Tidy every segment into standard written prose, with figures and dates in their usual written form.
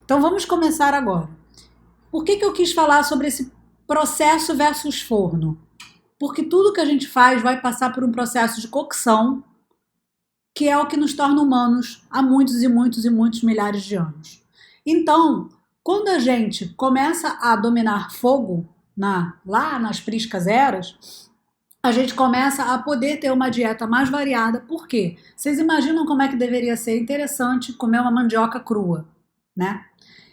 Então vamos começar agora. Por que eu quis falar sobre esse processo versus forno? Porque tudo que a gente faz vai passar por um processo de cocção, que é o que nos torna humanos há muitos e muitos e muitos milhares de anos. Então, quando a gente começa a dominar fogo lá nas priscas eras, a gente começa a poder ter uma dieta mais variada. Por quê? Vocês imaginam como é que deveria ser interessante comer uma mandioca crua, né?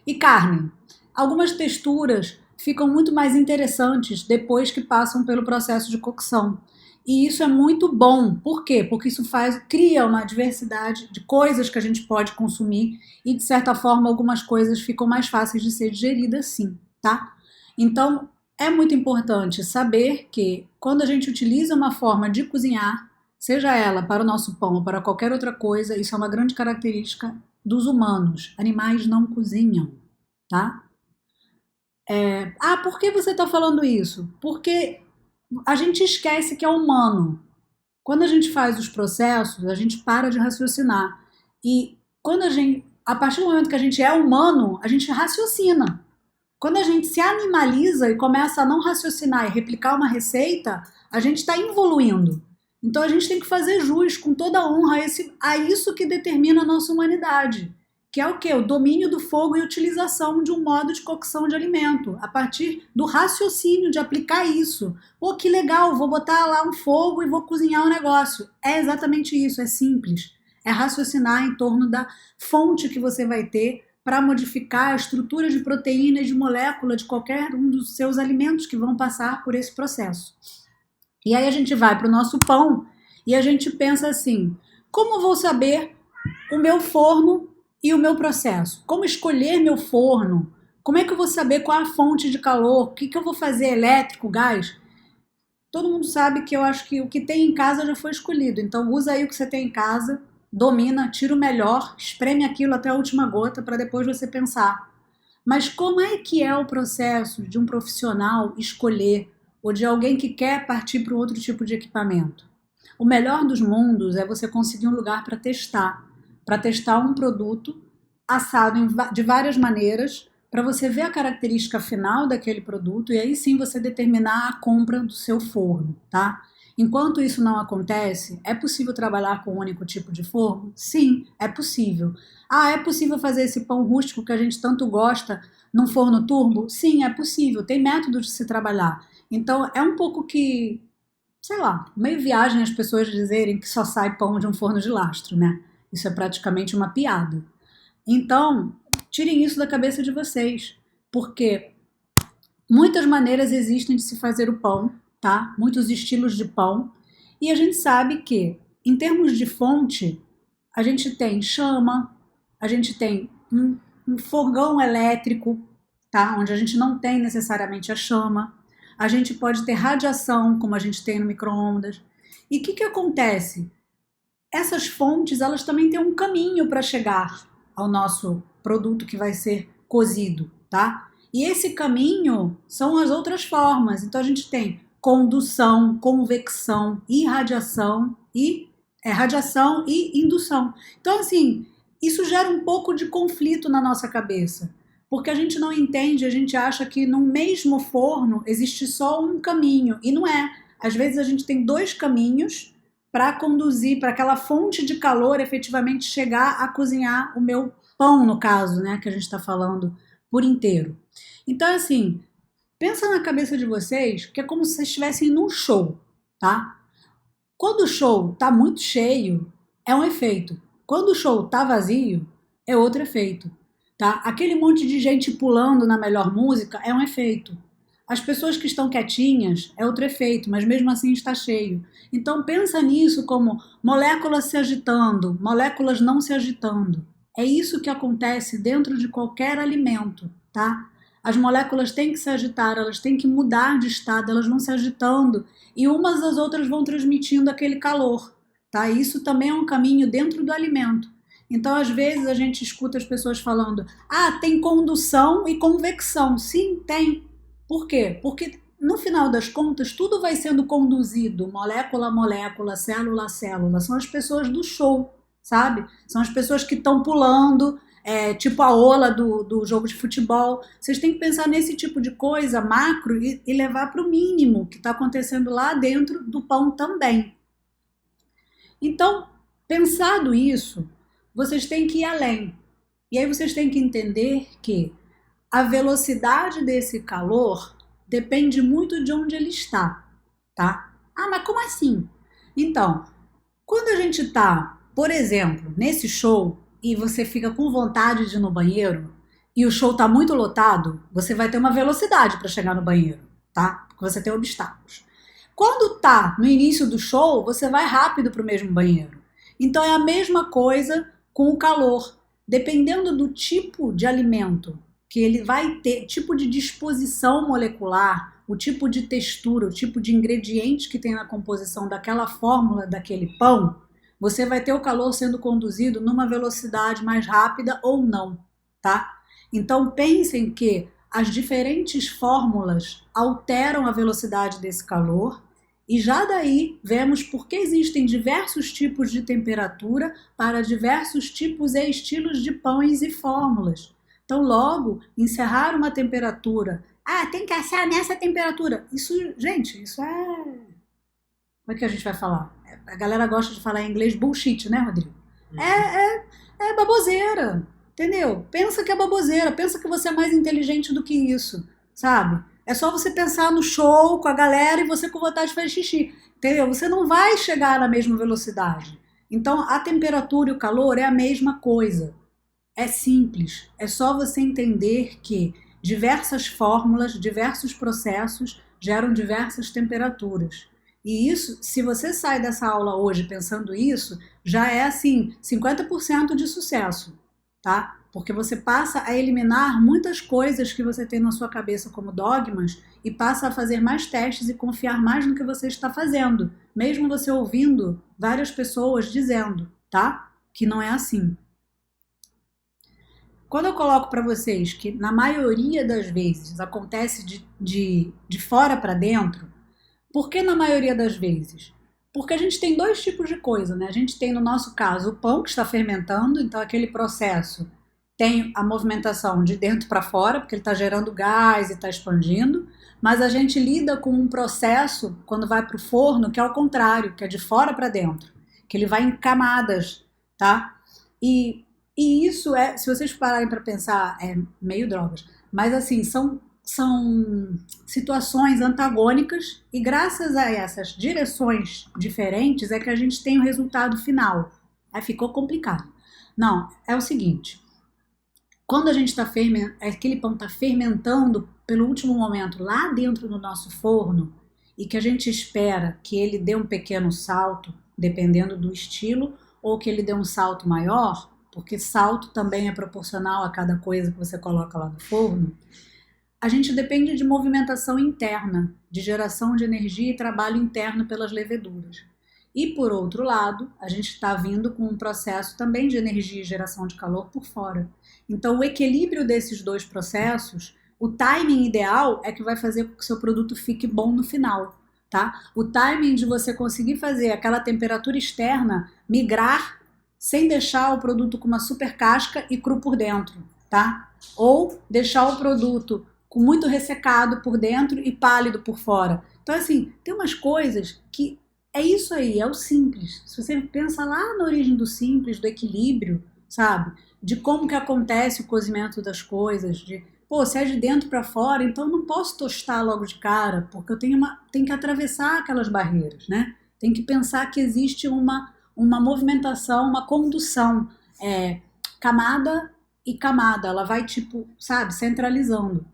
E carne. Algumas texturas ficam muito mais interessantes depois que passam pelo processo de cocção. E isso é muito bom. Por quê? Porque isso cria uma diversidade de coisas que a gente pode consumir e, de certa forma, algumas coisas ficam mais fáceis de ser digeridas sim, tá? Então, é muito importante saber que quando a gente utiliza uma forma de cozinhar, seja ela para o nosso pão ou para qualquer outra coisa, isso é uma grande característica dos humanos. Animais não cozinham, tá? Por que você está falando isso? Porque a gente esquece que é humano. Quando a gente faz os processos, a gente para de raciocinar. E a partir do momento que a gente é humano, a gente raciocina. Quando a gente se animaliza e começa a não raciocinar e replicar uma receita, a gente está evoluindo. Então a gente tem que fazer jus com toda a honra a isso que determina a nossa humanidade. Que é o quê? O domínio do fogo e utilização de um modo de cocção de alimento, a partir do raciocínio de aplicar isso. Pô, que legal, vou botar lá um fogo e vou cozinhar um negócio. É exatamente isso, é simples. É raciocinar em torno da fonte que você vai ter para modificar a estrutura de proteína e de molécula de qualquer um dos seus alimentos que vão passar por esse processo. E aí a gente vai para o nosso pão e a gente pensa assim, como vou saber o meu forno e o meu processo? Como escolher meu forno? Como é que eu vou saber qual é a fonte de calor? O que eu vou fazer? Elétrico, gás? Todo mundo sabe que eu acho que o que tem em casa já foi escolhido. Então usa aí o que você tem em casa, domina, tira o melhor, espreme aquilo até a última gota para depois você pensar. Mas como é que é o processo de um profissional escolher ou de alguém que quer partir para outro tipo de equipamento? O melhor dos mundos é você conseguir um lugar para testar um produto assado de várias maneiras, para você ver a característica final daquele produto e aí sim você determinar a compra do seu forno, tá? Enquanto isso não acontece, é possível trabalhar com um único tipo de forno? Sim, é possível. É possível fazer esse pão rústico que a gente tanto gosta num forno turbo? Sim, é possível. Tem métodos de se trabalhar. Então, é um pouco que, sei lá, meio viagem as pessoas dizerem que só sai pão de um forno de lastro, né? Isso é praticamente uma piada. Então, tirem isso da cabeça de vocês, porque muitas maneiras existem de se fazer o pão, tá? Muitos estilos de pão. E a gente sabe que, em termos de fonte, a gente tem chama, a gente tem um fogão elétrico, tá? Onde a gente não tem necessariamente a chama. A gente pode ter radiação, como a gente tem no micro-ondas. E o que acontece? Essas fontes, elas também têm um caminho para chegar ao nosso produto que vai ser cozido, tá? E esse caminho são as outras formas. Então a gente tem condução, convecção, irradiação e radiação e indução. Então assim, isso gera um pouco de conflito na nossa cabeça, porque a gente não entende, a gente acha que no mesmo forno existe só um caminho e não é. Às vezes a gente tem dois caminhos para conduzir, para aquela fonte de calor efetivamente chegar a cozinhar o meu pão, no caso, né, que a gente está falando por inteiro. Então, assim, pensa na cabeça de vocês que é como se vocês estivessem num show, tá? Quando o show tá muito cheio, é um efeito. Quando o show tá vazio, é outro efeito, tá? Aquele monte de gente pulando na melhor música é um efeito. As pessoas que estão quietinhas é outro efeito, mas mesmo assim está cheio. Então pensa nisso como moléculas se agitando, moléculas não se agitando. É isso que acontece dentro de qualquer alimento, tá? As moléculas têm que se agitar, elas têm que mudar de estado, elas vão se agitando e umas às outras vão transmitindo aquele calor, tá? Isso também é um caminho dentro do alimento. Então, às vezes, a gente escuta as pessoas falando: tem condução e convecção. Sim, tem. Por quê? Porque no final das contas tudo vai sendo conduzido molécula a molécula, célula a célula. São as pessoas do show, sabe? São as pessoas que estão pulando, tipo a ola do jogo de futebol. Vocês têm que pensar nesse tipo de coisa macro e levar para o mínimo que está acontecendo lá dentro do pão também. Então, pensado isso, vocês têm que ir além. E aí vocês têm que entender que a velocidade desse calor depende muito de onde ele está, tá? Ah, mas como assim? Então, quando a gente tá, por exemplo, nesse show e você fica com vontade de ir no banheiro e o show tá muito lotado, você vai ter uma velocidade para chegar no banheiro, tá? Porque você tem obstáculos. Quando tá no início do show, você vai rápido para o mesmo banheiro. Então é a mesma coisa com o calor. Dependendo do tipo de alimento que ele vai ter, tipo de disposição molecular, o tipo de textura, o tipo de ingrediente que tem na composição daquela fórmula daquele pão, você vai ter o calor sendo conduzido numa velocidade mais rápida ou não, tá? Então pensem que as diferentes fórmulas alteram a velocidade desse calor e já daí vemos por que existem diversos tipos de temperatura para diversos tipos e estilos de pães e fórmulas. Então, logo, encerrar uma temperatura. Ah, tem que assar nessa temperatura. Isso, gente, isso é. Como é que a gente vai falar? A galera gosta de falar em inglês bullshit, né, Rodrigo? É baboseira, entendeu? Pensa que é baboseira, pensa que você é mais inteligente do que isso, sabe? É só você pensar no show com a galera e você com vontade de fazer xixi, entendeu? Você não vai chegar na mesma velocidade. Então, a temperatura e o calor é a mesma coisa. É simples, é só você entender que diversas fórmulas, diversos processos geram diversas temperaturas. E isso, se você sai dessa aula hoje pensando isso, já é assim, 50% de sucesso, tá? Porque você passa a eliminar muitas coisas que você tem na sua cabeça como dogmas e passa a fazer mais testes e confiar mais no que você está fazendo, mesmo você ouvindo várias pessoas dizendo, tá? Que não é assim. Quando eu coloco para vocês que na maioria das vezes acontece de fora para dentro, por que na maioria das vezes? Porque a gente tem dois tipos de coisa, né? A gente tem, no nosso caso, o pão que está fermentando, então aquele processo tem a movimentação de dentro para fora, porque ele está gerando gás e está expandindo, mas a gente lida com um processo, quando vai para o forno, que é o contrário, que é de fora para dentro, que ele vai em camadas, tá? E isso é, se vocês pararem para pensar, é meio drogas, mas assim, são situações antagônicas e graças a essas direções diferentes é que a gente tem o resultado final. Aí ficou complicado. Não, é o seguinte, quando a gente está fermentando, aquele pão está fermentando pelo último momento lá dentro do nosso forno e que a gente espera que ele dê um pequeno salto, dependendo do estilo, ou que ele dê um salto maior, porque salto também é proporcional a cada coisa que você coloca lá no forno, a gente depende de movimentação interna, de geração de energia e trabalho interno pelas leveduras. E, por outro lado, a gente está vindo com um processo também de energia e geração de calor por fora. Então, o equilíbrio desses dois processos, o timing ideal é que vai fazer com que o seu produto fique bom no final, tá? O timing de você conseguir fazer aquela temperatura externa migrar sem deixar o produto com uma super casca e cru por dentro, tá? Ou deixar o produto com muito ressecado por dentro e pálido por fora. Então, assim, tem umas coisas que é isso aí, é o simples. Se você pensa lá na origem do simples, do equilíbrio, sabe? De como que acontece o cozimento das coisas, se é de dentro para fora, então eu não posso tostar logo de cara, porque eu tenho que atravessar aquelas barreiras, né? Tem que pensar que existe uma movimentação, uma condução, camada e camada, ela vai centralizando.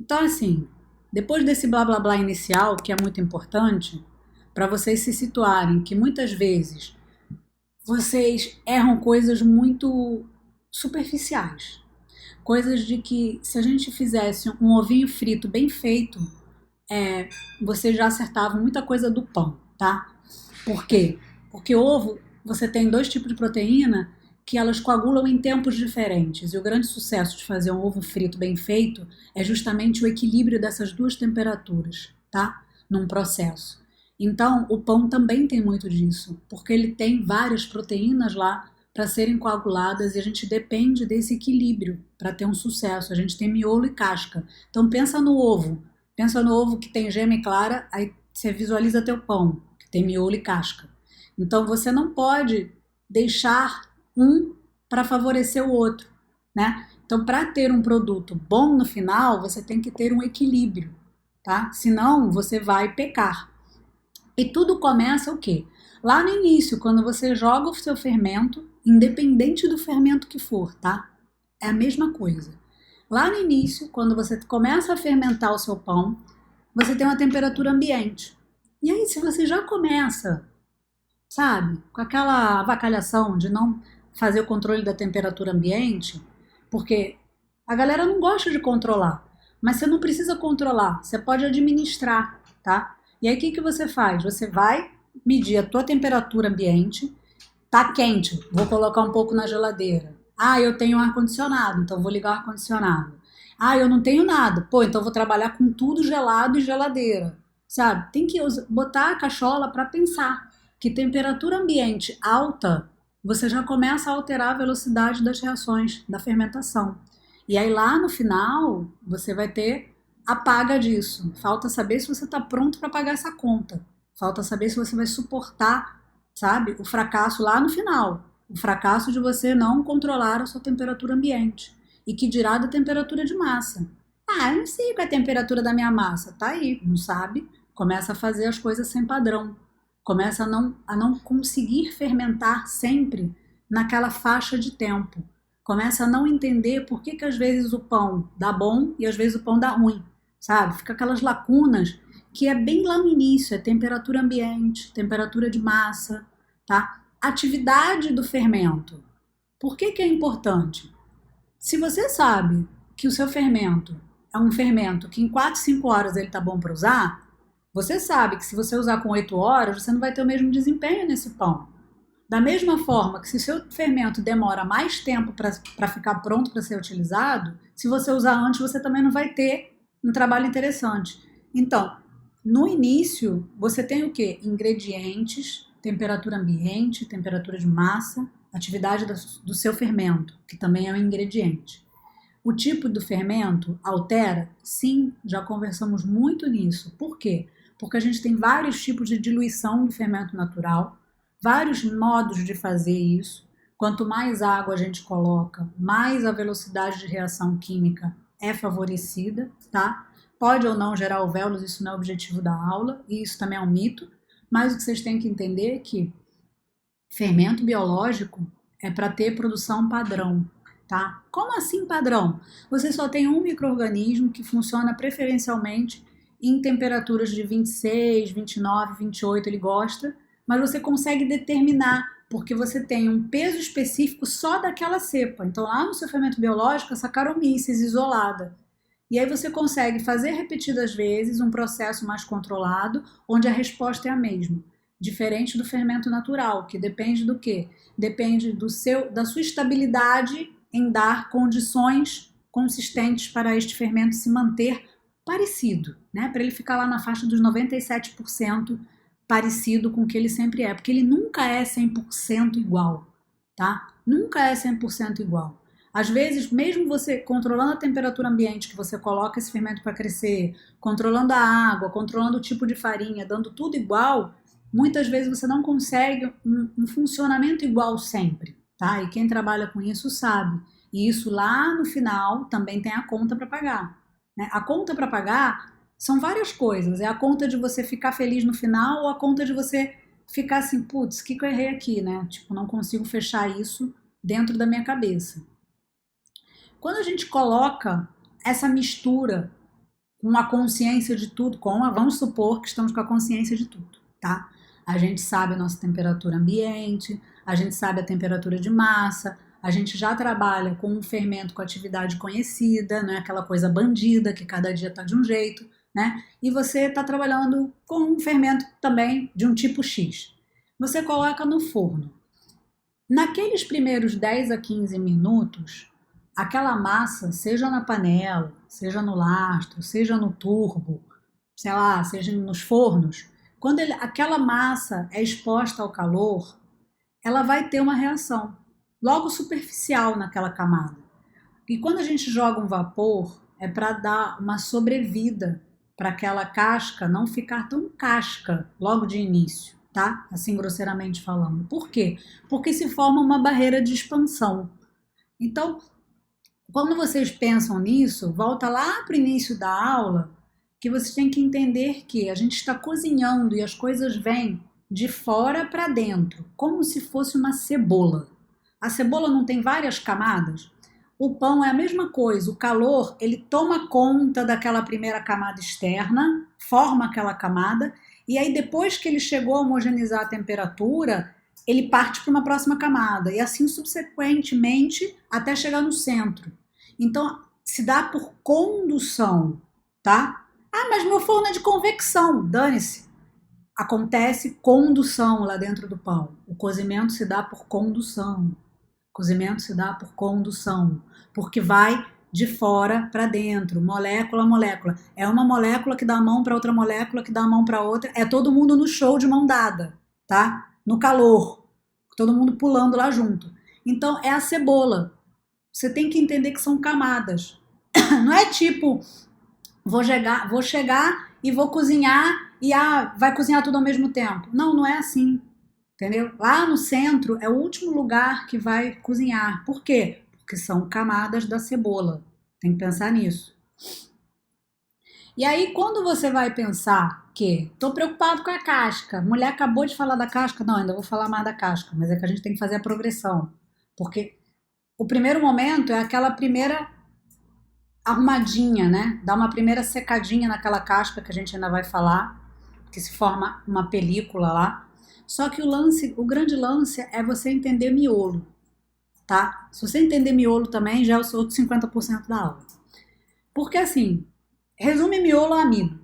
Então, assim, depois desse blá blá blá inicial, que é muito importante, para vocês se situarem que muitas vezes vocês erram coisas muito superficiais. Coisas de que se a gente fizesse um ovinho frito bem feito, você já acertava muita coisa do pão, tá? Por quê? Porque ovo, você tem dois tipos de proteína que elas coagulam em tempos diferentes. E o grande sucesso de fazer um ovo frito bem feito é justamente o equilíbrio dessas duas temperaturas, tá? Num processo. Então, o pão também tem muito disso, porque ele tem várias proteínas lá para serem coaguladas e a gente depende desse equilíbrio para ter um sucesso. A gente tem miolo e casca. Então pensa no ovo. Pensa no ovo que tem gema e clara, aí você visualiza teu pão, que tem miolo e casca. Então você não pode deixar um para favorecer o outro, né? Então para ter um produto bom no final, você tem que ter um equilíbrio, tá? Senão você vai pecar. E tudo começa o quê? Lá no início, quando você joga o seu fermento, independente do fermento que for, tá? É a mesma coisa. Lá no início, quando você começa a fermentar o seu pão, você tem uma temperatura ambiente. E aí, se você já começa, sabe, com aquela avacalhação de não fazer o controle da temperatura ambiente, porque a galera não gosta de controlar, mas você não precisa controlar, você pode administrar, tá? E aí, o que você faz? Você vai medir a tua temperatura ambiente. Tá quente, vou colocar um pouco na geladeira. Ah, eu tenho um ar-condicionado, então vou ligar o ar-condicionado. Ah, eu não tenho nada. Pô, então vou trabalhar com tudo gelado e geladeira. Sabe? Tem que botar a cachola para pensar que temperatura ambiente alta, você já começa a alterar a velocidade das reações da fermentação. E aí lá no final, você vai ter a paga disso. Falta saber se você está pronto para pagar essa conta. Falta saber se você vai suportar, sabe, o fracasso lá no final. O fracasso de você não controlar a sua temperatura ambiente. E que dirá da temperatura de massa. Ah, eu não sei qual é a temperatura da minha massa. Tá aí, não sabe? Começa a fazer as coisas sem padrão. Começa a não conseguir fermentar sempre naquela faixa de tempo. Começa a não entender por que às vezes o pão dá bom e às vezes o pão dá ruim, sabe? Fica aquelas lacunas que é bem lá no início, é temperatura ambiente, temperatura de massa, tá? Atividade do fermento. Por que é importante? Se você sabe que o seu fermento é um fermento que em 4, 5 horas ele tá bom para usar, você sabe que se você usar com 8 horas, você não vai ter o mesmo desempenho nesse pão. Da mesma forma que se o seu fermento demora mais tempo para ficar pronto para ser utilizado, se você usar antes, você também não vai ter um trabalho interessante. Então, no início, você tem o quê? Ingredientes, temperatura ambiente, temperatura de massa, atividade do seu fermento, que também é um ingrediente. O tipo do fermento altera? Sim, já conversamos muito nisso. Por quê? Porque a gente tem vários tipos de diluição do fermento natural, vários modos de fazer isso. Quanto mais água a gente coloca, mais a velocidade de reação química é favorecida, tá? Pode ou não gerar alvéolos, isso não é o objetivo da aula, e isso também é um mito, mas o que vocês têm que entender é que fermento biológico é para ter produção padrão, tá? Como assim padrão? Você só tem um micro-organismo que funciona preferencialmente em temperaturas de 26, 29, 28, ele gosta, mas você consegue determinar, porque você tem um peso específico só daquela cepa. Então lá no seu fermento biológico, essa Saccharomyces isolada. E aí você consegue fazer repetidas vezes um processo mais controlado, onde a resposta é a mesma. Diferente do fermento natural, que depende do quê? Depende da sua estabilidade em dar condições consistentes para este fermento se manter parecido, né? Para ele ficar lá na faixa dos 97% parecido com o que ele sempre é, porque ele nunca é 100% igual, tá? Nunca é 100% igual. Às vezes, mesmo você controlando a temperatura ambiente que você coloca esse fermento para crescer, controlando a água, controlando o tipo de farinha, dando tudo igual, muitas vezes você não consegue um funcionamento igual sempre, tá? E quem trabalha com isso sabe. E isso lá no final também tem a conta para pagar, né? A conta para pagar são várias coisas. É a conta de você ficar feliz no final ou a conta de você ficar assim, putz, o que eu errei aqui, né? Tipo, não consigo fechar isso dentro da minha cabeça. Quando a gente coloca essa mistura com a consciência de tudo, vamos supor que estamos com a consciência de tudo, tá? A gente sabe a nossa temperatura ambiente, a gente sabe a temperatura de massa, a gente já trabalha com um fermento com atividade conhecida, não é aquela coisa bandida que cada dia está de um jeito, né? E você está trabalhando com um fermento também de um tipo X. Você coloca no forno. Naqueles primeiros 10 a 15 minutos, aquela massa, seja na panela, seja no lastro, seja no turbo, sei lá, seja nos fornos, quando aquela massa é exposta ao calor, ela vai ter uma reação. logo superficial naquela camada. E quando a gente joga um vapor, é para dar uma sobrevida para aquela casca não ficar tão casca logo de início, tá? Assim grosseiramente falando. Por quê? Porque se forma uma barreira de expansão. Então, quando vocês pensam nisso, volta lá para o início da aula, que vocês têm que entender que a gente está cozinhando e as coisas vêm de fora para dentro, como se fosse uma cebola. A cebola não tem várias camadas? O pão é a mesma coisa, o calor ele toma conta daquela primeira camada externa, forma aquela camada, e aí depois que ele chegou a homogeneizar a temperatura, ele parte para uma próxima camada, e assim subsequentemente até chegar no centro. Então, se dá por condução, tá? Ah, mas meu forno é de convecção, dane-se. Acontece condução lá dentro do pão. O cozimento se dá por condução. O cozimento se dá por condução, porque vai de fora para dentro, molécula a molécula. É uma molécula que dá a mão para outra molécula, que dá a mão para outra. É todo mundo no show de mão dada, tá? No calor. Todo mundo pulando lá junto. Então, é a cebola. Você tem que entender que são camadas. Não é tipo, vou chegar e vou cozinhar e vai cozinhar tudo ao mesmo tempo. Não, não é assim. Entendeu? Lá no centro é o último lugar que vai cozinhar. Por quê? Porque são camadas da cebola. Tem que pensar nisso. E aí, quando você vai pensar que tô preocupado com a casca, a mulher acabou de falar da casca, não, ainda vou falar mais da casca, mas é que a gente tem que fazer a progressão. Porque o primeiro momento é aquela primeira arrumadinha, né? Dá uma primeira secadinha naquela casca que a gente ainda vai falar, que se forma uma película lá. Só que o grande lance é você entender miolo, tá? Se você entender miolo também, já é o outro 50% da aula. Porque assim, resume miolo a amido.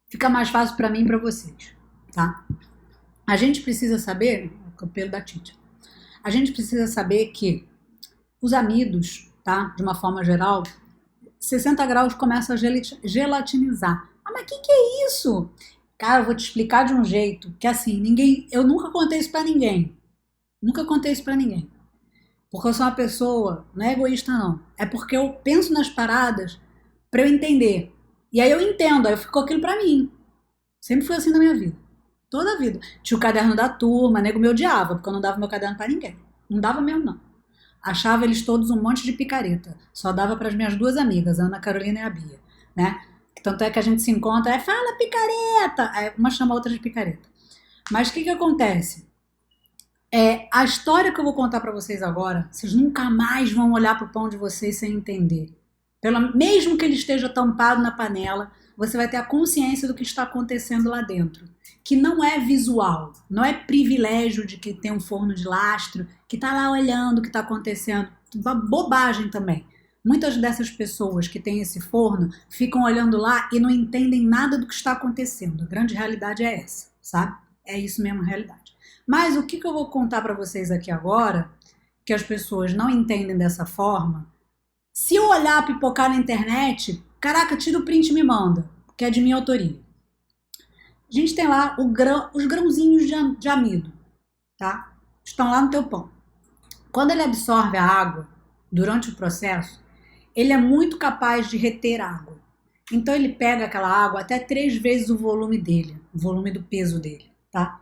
Fica mais fácil para mim e para vocês, tá? A gente precisa saber, o pelo da Tite, a gente precisa saber que os amidos, tá? De uma forma geral, 60 graus começa a gelatinizar. Ah, mas o que é isso? Cara, eu vou te explicar de um jeito que assim, eu nunca contei isso pra ninguém. Nunca contei isso pra ninguém. Porque eu sou uma pessoa, não é egoísta não. É porque eu penso nas paradas pra eu entender. E aí eu entendo, aí ficou aquilo pra mim. Sempre foi assim na minha vida. Toda a vida. Tinha o caderno da turma, nego me odiava, porque eu não dava meu caderno pra ninguém. Não dava mesmo não. Achava eles todos um monte de picareta. Só dava pras minhas duas amigas, a Ana Carolina e a Bia, né? Tanto é que a gente se encontra, fala picareta, aí uma chama a outra de picareta. Mas o que acontece? A história que eu vou contar para vocês agora, vocês nunca mais vão olhar para o pão de vocês sem entender. Mesmo que ele esteja tampado na panela, você vai ter a consciência do que está acontecendo lá dentro. Que não é visual, não é privilégio de que tem um forno de lastro, que está lá olhando o que está acontecendo. Uma bobagem também. Muitas dessas pessoas que têm esse forno ficam olhando lá e não entendem nada do que está acontecendo. A grande realidade é essa, sabe? É isso mesmo a realidade. Mas o que eu vou contar para vocês aqui agora, que as pessoas não entendem dessa forma, se eu olhar pipocar na internet, caraca, tira o print e me manda, que é de minha autoria. A gente tem lá os grãozinhos de amido, tá? Estão lá no teu pão. Quando ele absorve a água durante o processo, ele é muito capaz de reter água. Então ele pega aquela água até 3 vezes o volume dele, o volume do peso dele, tá?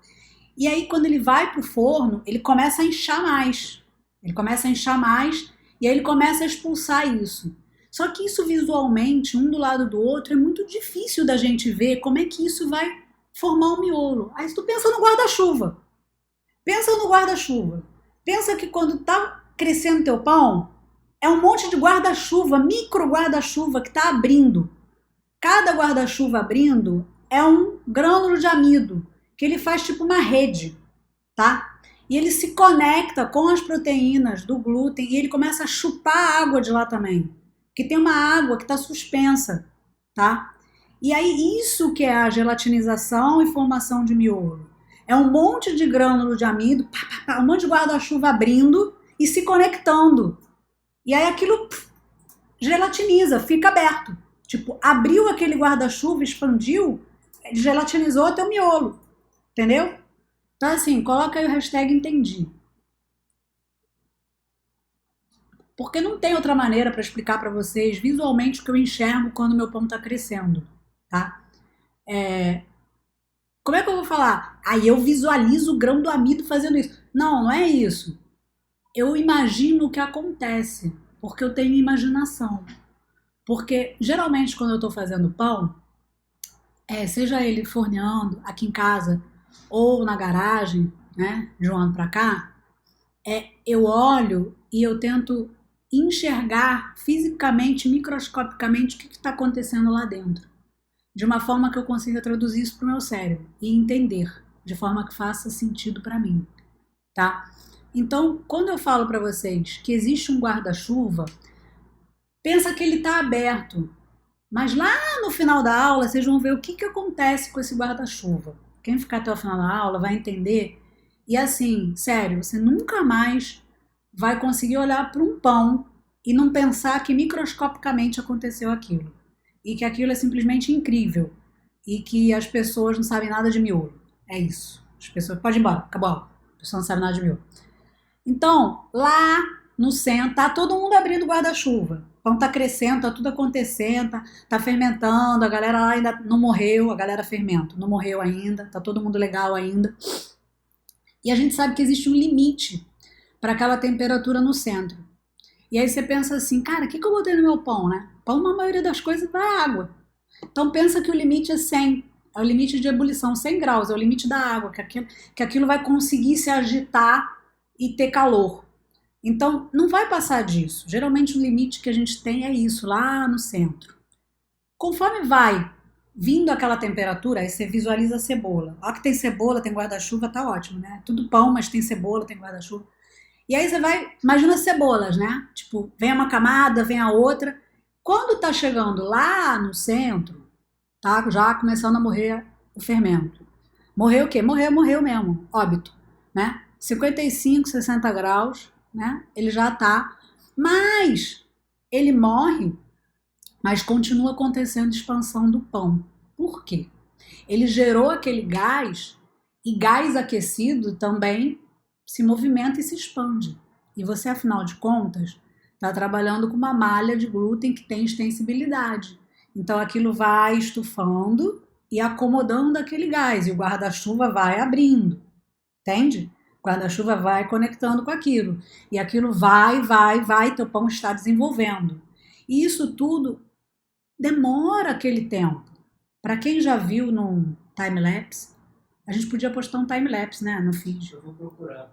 E aí quando ele vai pro forno, ele começa a inchar mais. Ele começa a inchar mais e aí ele começa a expulsar isso. Só que isso visualmente, um do lado do outro, é muito difícil da gente ver como é que isso vai formar um miolo. Aí se tu pensa no guarda-chuva. Pensa no guarda-chuva. Pensa que quando tá crescendo teu pão, é um monte de guarda-chuva, micro guarda-chuva que está abrindo. Cada guarda-chuva abrindo é um grânulo de amido, que ele faz tipo uma rede, tá? E ele se conecta com as proteínas do glúten e ele começa a chupar a água de lá também. Que tem uma água que está suspensa, tá? E aí isso que é a gelatinização e formação de miolo. É um monte de grânulo de amido, um monte de guarda-chuva abrindo e se conectando. E aí aquilo gelatiniza, fica aberto. Tipo, abriu aquele guarda-chuva, expandiu, gelatinizou até o miolo. Entendeu? Então assim, coloca aí o hashtag entendi. Porque não tem outra maneira para explicar para vocês visualmente o que eu enxergo quando meu pão está crescendo, tá? Como é que eu vou falar? Aí eu visualizo o grão do amido fazendo isso. Não, não é isso. Eu imagino o que acontece, porque eu tenho imaginação. Porque geralmente quando eu estou fazendo pão, seja ele forneando aqui em casa ou na garagem, né, de um ano para cá, eu olho e eu tento enxergar fisicamente, microscopicamente o que está acontecendo lá dentro, de uma forma que eu consiga traduzir isso para o meu cérebro e entender, de forma que faça sentido para mim, tá? Então, quando eu falo para vocês que existe um guarda-chuva, pensa que ele está aberto, mas lá no final da aula vocês vão ver o que acontece com esse guarda-chuva. Quem ficar até o final da aula vai entender. E assim, sério, você nunca mais vai conseguir olhar para um pão e não pensar que microscopicamente aconteceu aquilo. E que aquilo é simplesmente incrível. E que as pessoas não sabem nada de miolo. É isso. As pessoas... Pode ir embora, acabou a aula. A pessoa não sabe nada de miolo. Então, lá no centro, tá todo mundo abrindo guarda-chuva. O pão tá crescendo, tá tudo acontecendo, tá fermentando, a galera lá ainda não morreu, a galera fermenta, não morreu ainda, tá todo mundo legal ainda. E a gente sabe que existe um limite para aquela temperatura no centro. E aí você pensa assim, cara, o que eu botei no meu pão, né? Pão, na maioria das coisas, vai água. Então pensa que o limite é 100, é o limite de ebulição, 100 graus, é o limite da água, que aquilo vai conseguir se agitar e ter calor. Então, não vai passar disso. Geralmente o limite que a gente tem é isso, lá no centro. Conforme vai vindo aquela temperatura, aí você visualiza a cebola. Ó, que tem cebola, tem guarda-chuva, tá ótimo, né? Tudo pão, mas tem cebola, tem guarda-chuva. E aí você vai, imagina as cebolas, né? Tipo, vem uma camada, vem a outra. Quando tá chegando lá no centro, tá já começando a morrer o fermento. Morreu o quê? Morreu mesmo, óbito, né? 55, 60 graus, né? Ele já tá, mas ele morre, mas continua acontecendo expansão do pão. Por quê? Ele gerou aquele gás e gás aquecido também se movimenta e se expande. E você, afinal de contas, está trabalhando com uma malha de glúten que tem extensibilidade. Então aquilo vai estufando e acomodando aquele gás e o guarda-chuva vai abrindo, entende? O guarda-chuva vai conectando com aquilo. E aquilo vai, teu pão está desenvolvendo. E isso tudo demora aquele tempo. Para quem já viu num time-lapse, a gente podia postar um time-lapse, né, no feed. Eu vou procurar.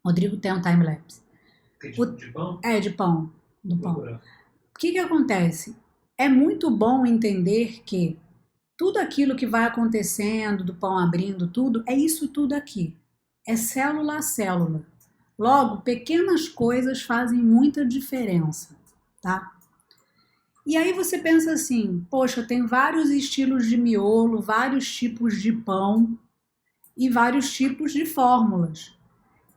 Rodrigo tem um time-lapse. De pão? De pão. Do pão. Procurar. O que acontece? É muito bom entender que tudo aquilo que vai acontecendo, do pão abrindo, tudo, é isso tudo aqui. É célula a célula. Logo, pequenas coisas fazem muita diferença, tá? E aí você pensa assim, poxa, tem vários estilos de miolo, vários tipos de pão e vários tipos de fórmulas.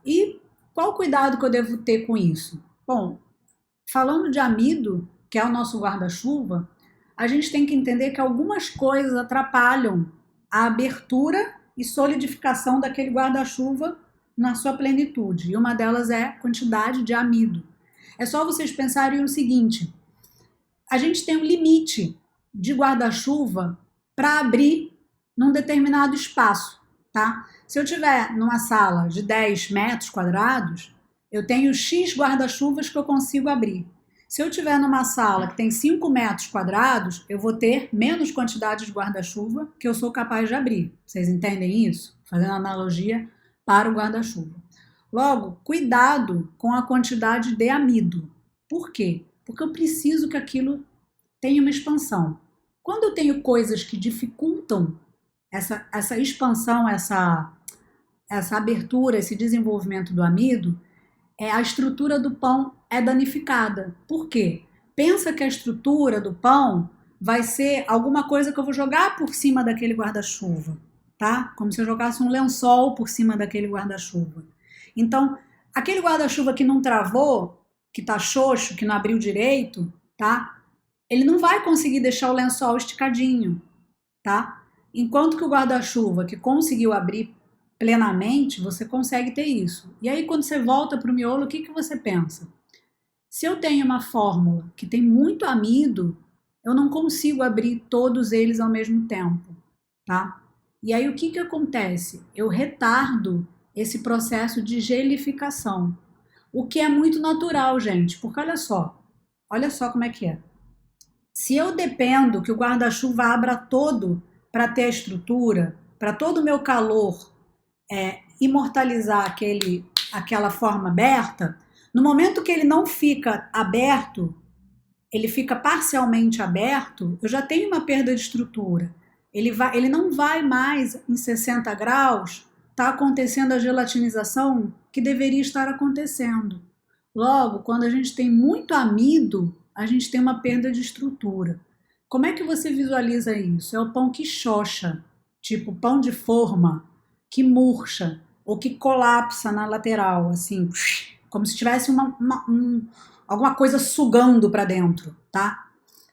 E qual cuidado que eu devo ter com isso? Bom, falando de amido, que é o nosso guarda-chuva, a gente tem que entender que algumas coisas atrapalham a abertura e solidificação daquele guarda-chuva na sua plenitude. E uma delas é a quantidade de amido. É só vocês pensarem o seguinte, a gente tem um limite de guarda-chuva para abrir num determinado espaço, tá? Se eu tiver numa sala de 10 metros quadrados, eu tenho X guarda-chuvas que eu consigo abrir. Se eu tiver numa sala que tem 5 metros quadrados, eu vou ter menos quantidade de guarda-chuva que eu sou capaz de abrir. Vocês entendem isso? Fazendo analogia para o guarda-chuva. Logo, cuidado com a quantidade de amido. Por quê? Porque eu preciso que aquilo tenha uma expansão. Quando eu tenho coisas que dificultam essa expansão, essa abertura, esse desenvolvimento do amido, a estrutura do pão é danificada. Por quê? Pensa que a estrutura do pão vai ser alguma coisa que eu vou jogar por cima daquele guarda-chuva, tá? Como se eu jogasse um lençol por cima daquele guarda-chuva. Então, aquele guarda-chuva que não travou, que tá xoxo, que não abriu direito, tá? Ele não vai conseguir deixar o lençol esticadinho, tá? Enquanto que o guarda-chuva que conseguiu abrir plenamente, você consegue ter isso. E aí, quando você volta para o miolo, o que você pensa? Se eu tenho uma fórmula que tem muito amido, eu não consigo abrir todos eles ao mesmo tempo, tá? E aí o que que acontece? Eu retardo esse processo de gelificação, o que é muito natural, gente, porque olha só como é que é. Se eu dependo que o guarda-chuva abra todo para ter a estrutura, para todo o meu calor imortalizar aquela forma aberta, no momento que ele não fica aberto, ele fica parcialmente aberto, eu já tenho uma perda de estrutura. Ele não vai mais em 60 graus, está acontecendo a gelatinização que deveria estar acontecendo. Logo, quando a gente tem muito amido, a gente tem uma perda de estrutura. Como é que você visualiza isso? É o pão que xoxa, tipo pão de forma, que murcha, ou que colapsa na lateral, assim, como se tivesse alguma coisa sugando para dentro, tá?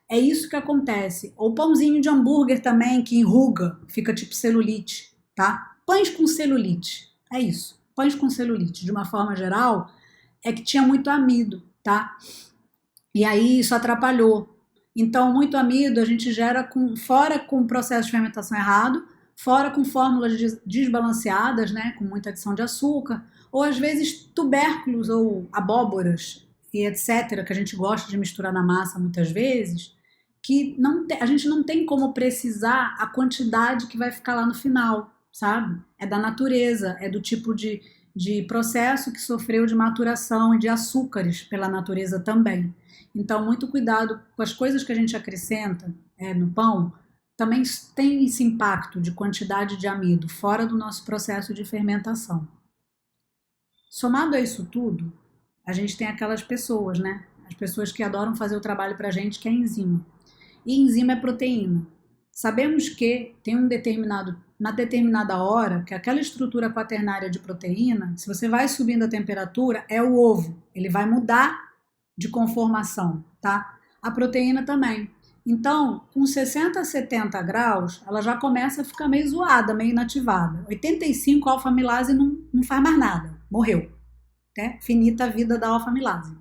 É isso que acontece. Ou pãozinho de hambúrguer também, que enruga, fica tipo celulite, tá? Pães com celulite, é isso. Pães com celulite, de uma forma geral, é que tinha muito amido, tá? E aí isso atrapalhou. Então, muito amido a gente gera fora com o processo de fermentação errado, fora com fórmulas desbalanceadas, né, com muita adição de açúcar, ou às vezes tubérculos ou abóboras e etc., que a gente gosta de misturar na massa muitas vezes, que a gente não tem como precisar a quantidade que vai ficar lá no final, sabe? É da natureza, é do tipo de processo que sofreu de maturação e de açúcares pela natureza também. Então, muito cuidado com as coisas que a gente acrescenta no pão, também tem esse impacto de quantidade de amido fora do nosso processo de fermentação. Somado a isso tudo, a gente tem aquelas pessoas, né? As pessoas que adoram fazer o trabalho pra gente, que é enzima. E enzima é proteína. Sabemos que tem uma determinada hora que aquela estrutura quaternária de proteína, se você vai subindo a temperatura, é o ovo. Ele vai mudar de conformação, tá? A proteína também. Então, com 60 a 70 graus, ela já começa a ficar meio zoada, meio inativada. 85, a alfa-amilase não faz mais nada, morreu. Né? Finita a vida da alfa-amilase.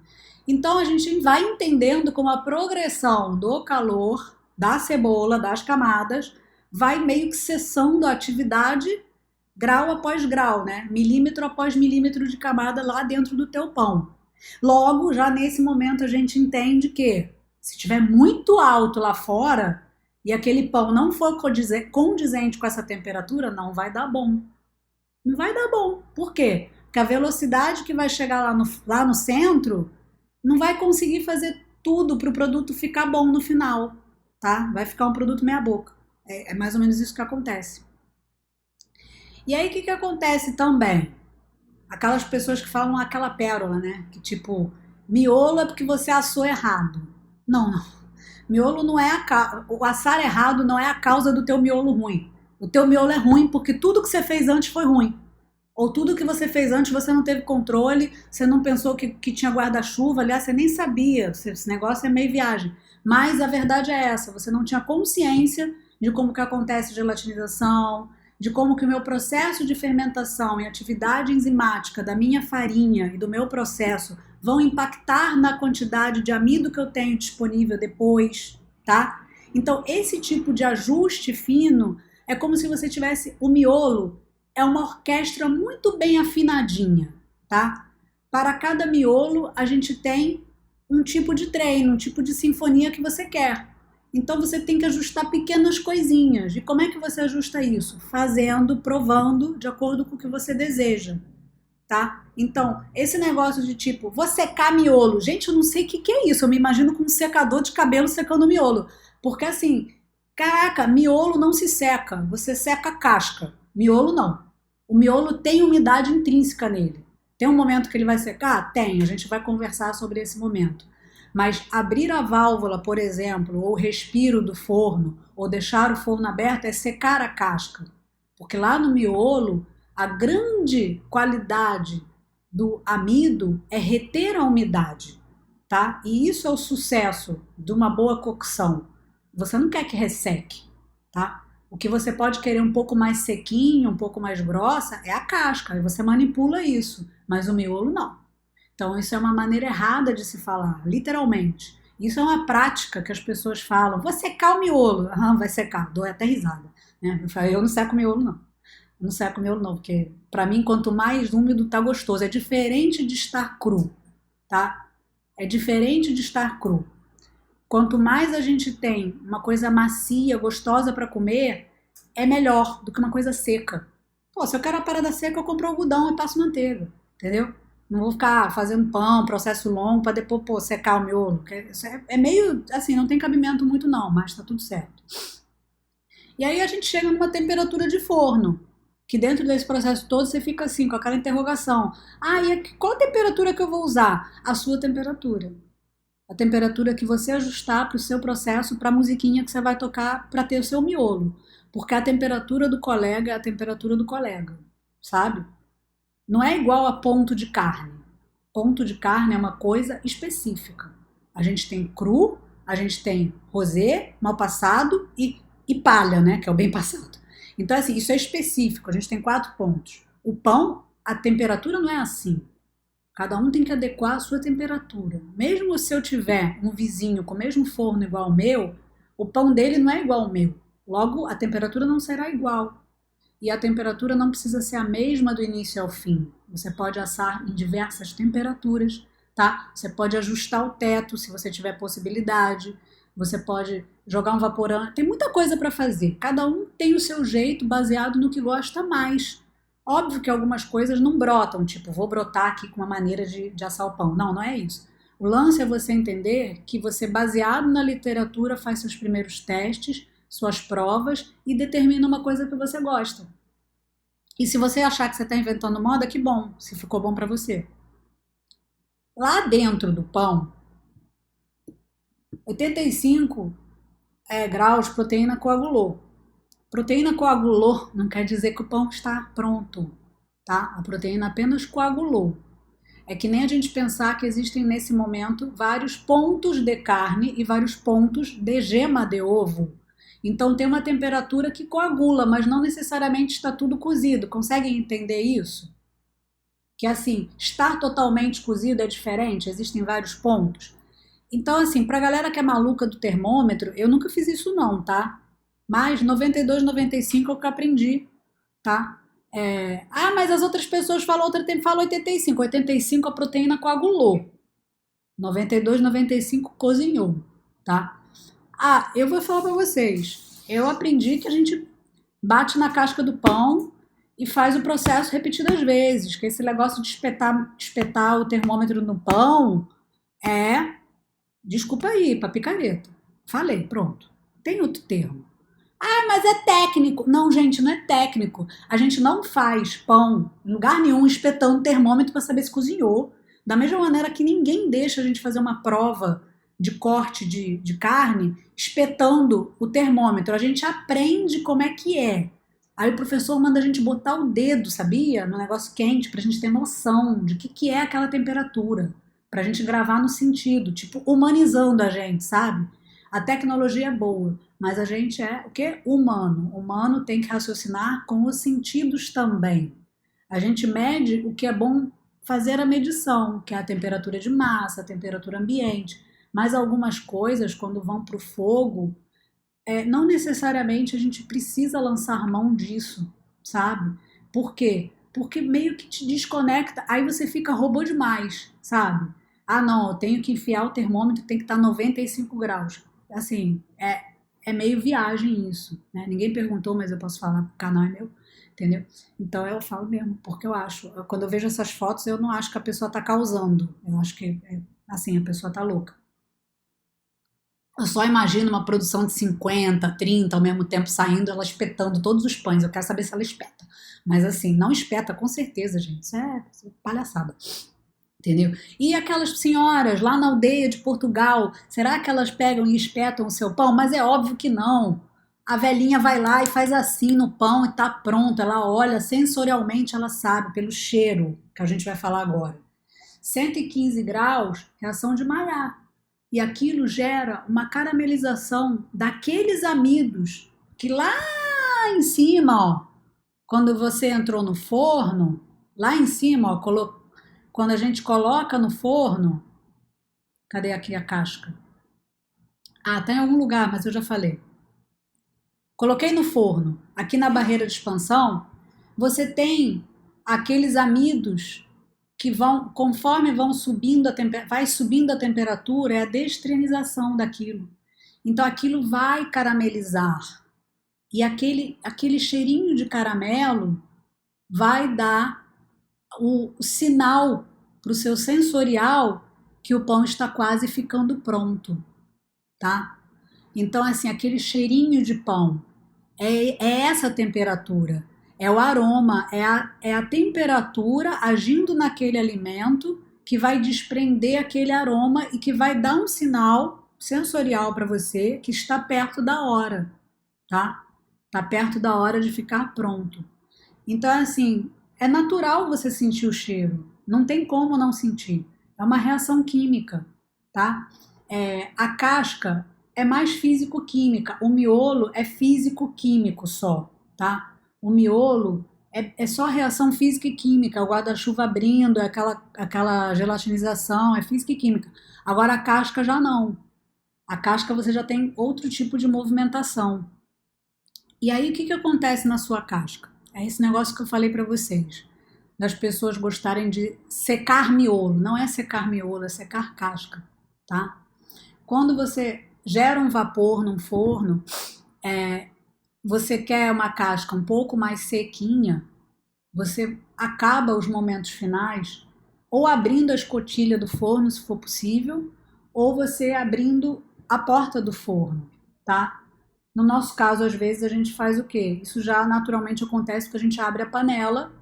Então, a gente vai entendendo como a progressão do calor, da cebola, das camadas, vai meio que cessando a atividade grau após grau, né? Milímetro após milímetro de camada lá dentro do teu pão. Logo, já nesse momento, a gente entende que se estiver muito alto lá fora e aquele pão não for condizente com essa temperatura, não vai dar bom. Não vai dar bom. Por quê? Porque a velocidade que vai chegar lá no centro não vai conseguir fazer tudo para o produto ficar bom no final, tá? Vai ficar um produto meia boca. É mais ou menos isso que acontece. E aí, o que acontece também? Aquelas pessoas que falam aquela pérola, né? Que tipo, miolo é porque você assou errado. Não. Miolo não é o assar errado não é a causa do teu miolo ruim. O teu miolo é ruim porque tudo que você fez antes foi ruim. Ou tudo que você fez antes você não teve controle, você não pensou que tinha guarda-chuva, aliás, você nem sabia, esse negócio é meio viagem. Mas a verdade é essa, você não tinha consciência de como que acontece a gelatinização, de como que o meu processo de fermentação e atividade enzimática da minha farinha e do meu processo vão impactar na quantidade de amido que eu tenho disponível depois, tá? Então, esse tipo de ajuste fino é como se você tivesse o miolo, é uma orquestra muito bem afinadinha, tá? Para cada miolo, a gente tem um tipo de treino, um tipo de sinfonia que você quer. Então você tem que ajustar pequenas coisinhas. E como é que você ajusta isso? Fazendo, provando, de acordo com o que você deseja, tá? Então, esse negócio de tipo, vou secar miolo. Gente, eu não sei o que é isso. Eu me imagino com um secador de cabelo secando miolo. Porque assim, caraca, miolo não se seca. Você seca a casca. Miolo não. O miolo tem umidade intrínseca nele. Tem um momento que ele vai secar? Tem. A gente vai conversar sobre esse momento. Mas abrir a válvula, por exemplo, ou o respiro do forno, ou deixar o forno aberto é secar a casca. Porque lá no miolo, a grande qualidade do amido é reter a umidade, tá? E isso é o sucesso de uma boa cocção. Você não quer que resseque, tá? O que você pode querer um pouco mais sequinho, um pouco mais grossa, é a casca, e você manipula isso, mas o miolo não. Então, isso é uma maneira errada de se falar, literalmente. Isso é uma prática que as pessoas falam. Vou secar o miolo. Aham, vai secar. Dou até risada. Né? Eu não seco o miolo, não. Eu não seco o miolo, não. Porque, pra mim, quanto mais úmido, tá gostoso. É diferente de estar cru, tá? É diferente de estar cru. Quanto mais a gente tem uma coisa macia, gostosa pra comer, é melhor do que uma coisa seca. Pô, se eu quero a parada seca, eu compro algodão e passo manteiga. Entendeu? Não vou ficar fazendo pão, processo longo, para depois secar o miolo. Isso é meio assim, não tem cabimento muito não, mas tá tudo certo. E aí a gente chega numa temperatura de forno, que dentro desse processo todo você fica assim, com aquela interrogação. Ah, e qual temperatura que eu vou usar? A sua temperatura. A temperatura que você ajustar para o seu processo, para a musiquinha que você vai tocar para ter o seu miolo. Porque a temperatura do colega é a temperatura do colega, sabe? Não é igual a ponto de carne. Ponto de carne é uma coisa específica. A gente tem cru, a gente tem rosé, mal passado e palha, né? Que é o bem passado. Então, assim, isso é específico. A gente tem 4 pontos. O pão, a temperatura não é assim. Cada um tem que adequar a sua temperatura. Mesmo se eu tiver um vizinho com o mesmo forno igual ao meu, o pão dele não é igual ao meu. Logo, a temperatura não será igual. E a temperatura não precisa ser a mesma do início ao fim. Você pode assar em diversas temperaturas, tá? Você pode ajustar o teto se você tiver possibilidade. Você pode jogar um vaporão. Tem muita coisa para fazer. Cada um tem o seu jeito baseado no que gosta mais. Óbvio que algumas coisas não brotam, tipo, vou brotar aqui com uma maneira de assar o pão. Não, não é isso. O lance é você entender que você, baseado na literatura, faz seus primeiros testes, suas provas e determina uma coisa que você gosta. E se você achar que você está inventando moda, que bom, se ficou bom para você. Lá dentro do pão, 85 graus, proteína coagulou. Proteína coagulou não quer dizer que o pão está pronto, tá? A proteína apenas coagulou. É que nem a gente pensar que existem nesse momento vários pontos de carne e vários pontos de gema de ovo. Então tem uma temperatura que coagula, mas não necessariamente está tudo cozido. Conseguem entender isso? Que assim, estar totalmente cozido é diferente, existem vários pontos. Então assim, pra galera que é maluca do termômetro, eu nunca fiz isso não, tá? Mas 92, 95 é o que eu aprendi, tá? Mas as outras pessoas falam, outra tempo fala 85. 85 a proteína coagulou. 92, 95 cozinhou, tá? Eu vou falar pra vocês. Eu aprendi que a gente bate na casca do pão e faz o processo repetidas vezes. Que esse negócio de espetar o termômetro no pão desculpa aí, pra picareta. Falei, pronto. Tem outro termo. Mas é técnico. Não, gente, não é técnico. A gente não faz pão em lugar nenhum espetando termômetro para saber se cozinhou. Da mesma maneira que ninguém deixa a gente fazer uma prova de corte de carne espetando o termômetro. A gente aprende como é que é. Aí o professor manda a gente botar o dedo, sabia? No negócio quente, pra gente ter noção de que é aquela temperatura. Pra gente gravar no sentido, tipo, humanizando a gente, sabe? A tecnologia é boa, mas a gente é o quê? Humano. Humano tem que raciocinar com os sentidos também. A gente mede o que é bom fazer a medição, que é a temperatura de massa, a temperatura ambiente. Mas algumas coisas, quando vão para o fogo, não necessariamente a gente precisa lançar mão disso, sabe? Por quê? Porque meio que te desconecta, aí você fica robô demais, sabe? Não, eu tenho que enfiar o termômetro, tem que estar 95 graus. Assim, é meio viagem isso, né? Ninguém perguntou, mas eu posso falar, o canal é meu, entendeu? Então eu falo mesmo, porque eu acho, quando eu vejo essas fotos, eu não acho que a pessoa tá causando, eu acho que, assim, a pessoa tá louca. Eu só imagino uma produção de 50, 30 ao mesmo tempo saindo, ela espetando todos os pães, eu quero saber se ela espeta. Mas assim, não espeta com certeza, gente, isso é palhaçada. Entendeu? E aquelas senhoras lá na aldeia de Portugal, será que elas pegam e espetam o seu pão? Mas é óbvio que não. A velhinha vai lá e faz assim no pão e tá pronto. Ela olha, sensorialmente ela sabe, pelo cheiro, que a gente vai falar agora. 115 graus, reação de Maillard. E aquilo gera uma caramelização daqueles amidos que lá em cima, ó, quando você entrou no forno, lá em cima, ó, quando a gente coloca no forno, cadê aqui a casca? Ah, tá em algum lugar, mas eu já falei. Coloquei no forno, aqui na barreira de expansão, você tem aqueles amidos que vão, conforme vão subindo vai subindo a temperatura, é a destrinização daquilo. Então aquilo vai caramelizar. E aquele cheirinho de caramelo vai dar o sinal para o seu sensorial que o pão está quase ficando pronto, tá? Então, assim, aquele cheirinho de pão é essa temperatura, é o aroma, é a temperatura agindo naquele alimento que vai desprender aquele aroma e que vai dar um sinal sensorial para você que está perto da hora, tá? Está perto da hora de ficar pronto. Então, assim, é natural você sentir o cheiro, não tem como não sentir. É uma reação química, tá? A casca é mais físico-química, o miolo é físico-químico só, tá? O miolo é só reação física e química, o guarda-chuva abrindo, é aquela gelatinização, é física e química. Agora a casca já não. A casca você já tem outro tipo de movimentação. E aí o que acontece na sua casca? É esse negócio que eu falei para vocês, das pessoas gostarem de secar miolo. Não é secar miolo, é secar casca, tá? Quando você gera um vapor num forno, você quer uma casca um pouco mais sequinha, você acaba os momentos finais ou abrindo a escotilha do forno, se for possível, ou você abrindo a porta do forno, tá? No nosso caso, às vezes, a gente faz o quê? Isso já naturalmente acontece porque a gente abre a panela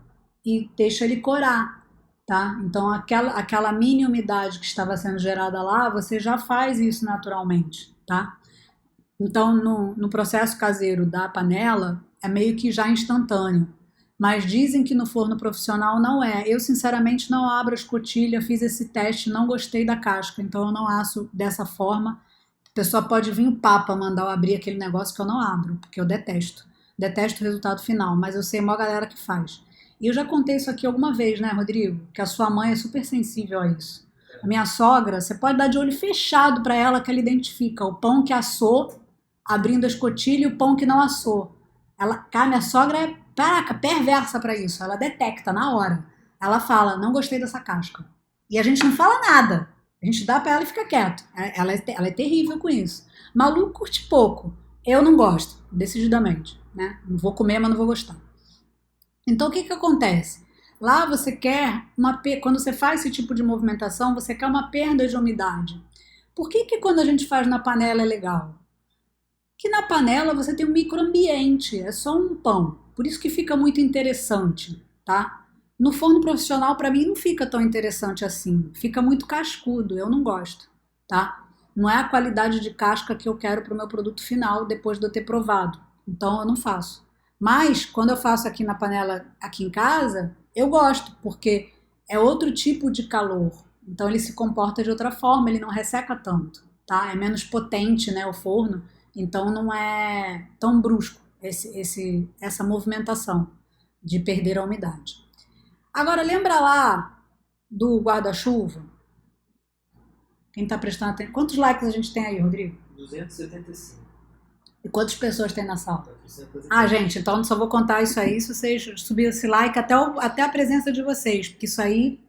e deixa ele corar, tá? Então, aquela mini umidade que estava sendo gerada lá, você já faz isso naturalmente, tá? Então, no processo caseiro da panela, é meio que já instantâneo. Mas dizem que no forno profissional não é. Eu, sinceramente, não abro a escotilha, fiz esse teste, não gostei da casca, então eu não asso dessa forma. A pessoa pode vir o Papa mandar eu abrir aquele negócio que eu não abro, porque eu detesto. Detesto o resultado final, mas eu sei uma galera que faz. E eu já contei isso aqui alguma vez, né, Rodrigo? Que a sua mãe é super sensível a isso. A minha sogra, você pode dar de olho fechado para ela que ela identifica o pão que assou, abrindo a escotilha, e o pão que não assou. Cara, minha sogra é perversa para isso. Ela detecta na hora. Ela fala, não gostei dessa casca. E a gente não fala nada. A gente dá pra ela e fica quieto. Ela é terrível com isso. Malu curte pouco. Eu não gosto, decididamente. Né? Não vou comer, mas não vou gostar. Então o que acontece? Lá você quer, quando você faz esse tipo de movimentação, você quer uma perda de umidade. Por que quando a gente faz na panela é legal? Que na panela você tem um microambiente, é só um pão. Por isso que fica muito interessante, tá? No forno profissional, para mim, não fica tão interessante assim. Fica muito cascudo, eu não gosto, tá? Não é a qualidade de casca que eu quero para o meu produto final depois de eu ter provado. Então, eu não faço. Mas, quando eu faço aqui na panela, aqui em casa, eu gosto, porque é outro tipo de calor. Então, ele se comporta de outra forma, ele não resseca tanto, tá? É menos potente, né, o forno. Então, não é tão brusco essa movimentação de perder a umidade. Agora, lembra lá do guarda-chuva? Quem está prestando atenção? Quantos likes a gente tem aí, Rodrigo? 275. E quantas pessoas tem na sala? 475. Ah, gente, então só vou contar isso aí se vocês subirem esse like até a presença de vocês, porque isso aí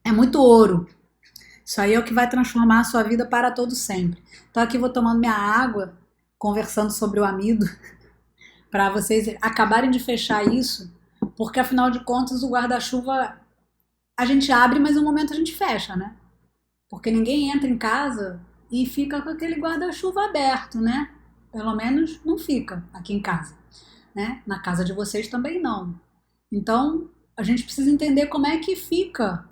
é muito ouro. Isso aí é o que vai transformar a sua vida para todo sempre. Então aqui vou tomando minha água, conversando sobre o amido, para vocês acabarem de fechar isso, porque afinal de contas o guarda-chuva a gente abre, mas no momento a gente fecha, né? Porque ninguém entra em casa e fica com aquele guarda-chuva aberto, né? Pelo menos não fica aqui em casa, né? Na casa de vocês também não. Então a gente precisa entender como é que fica,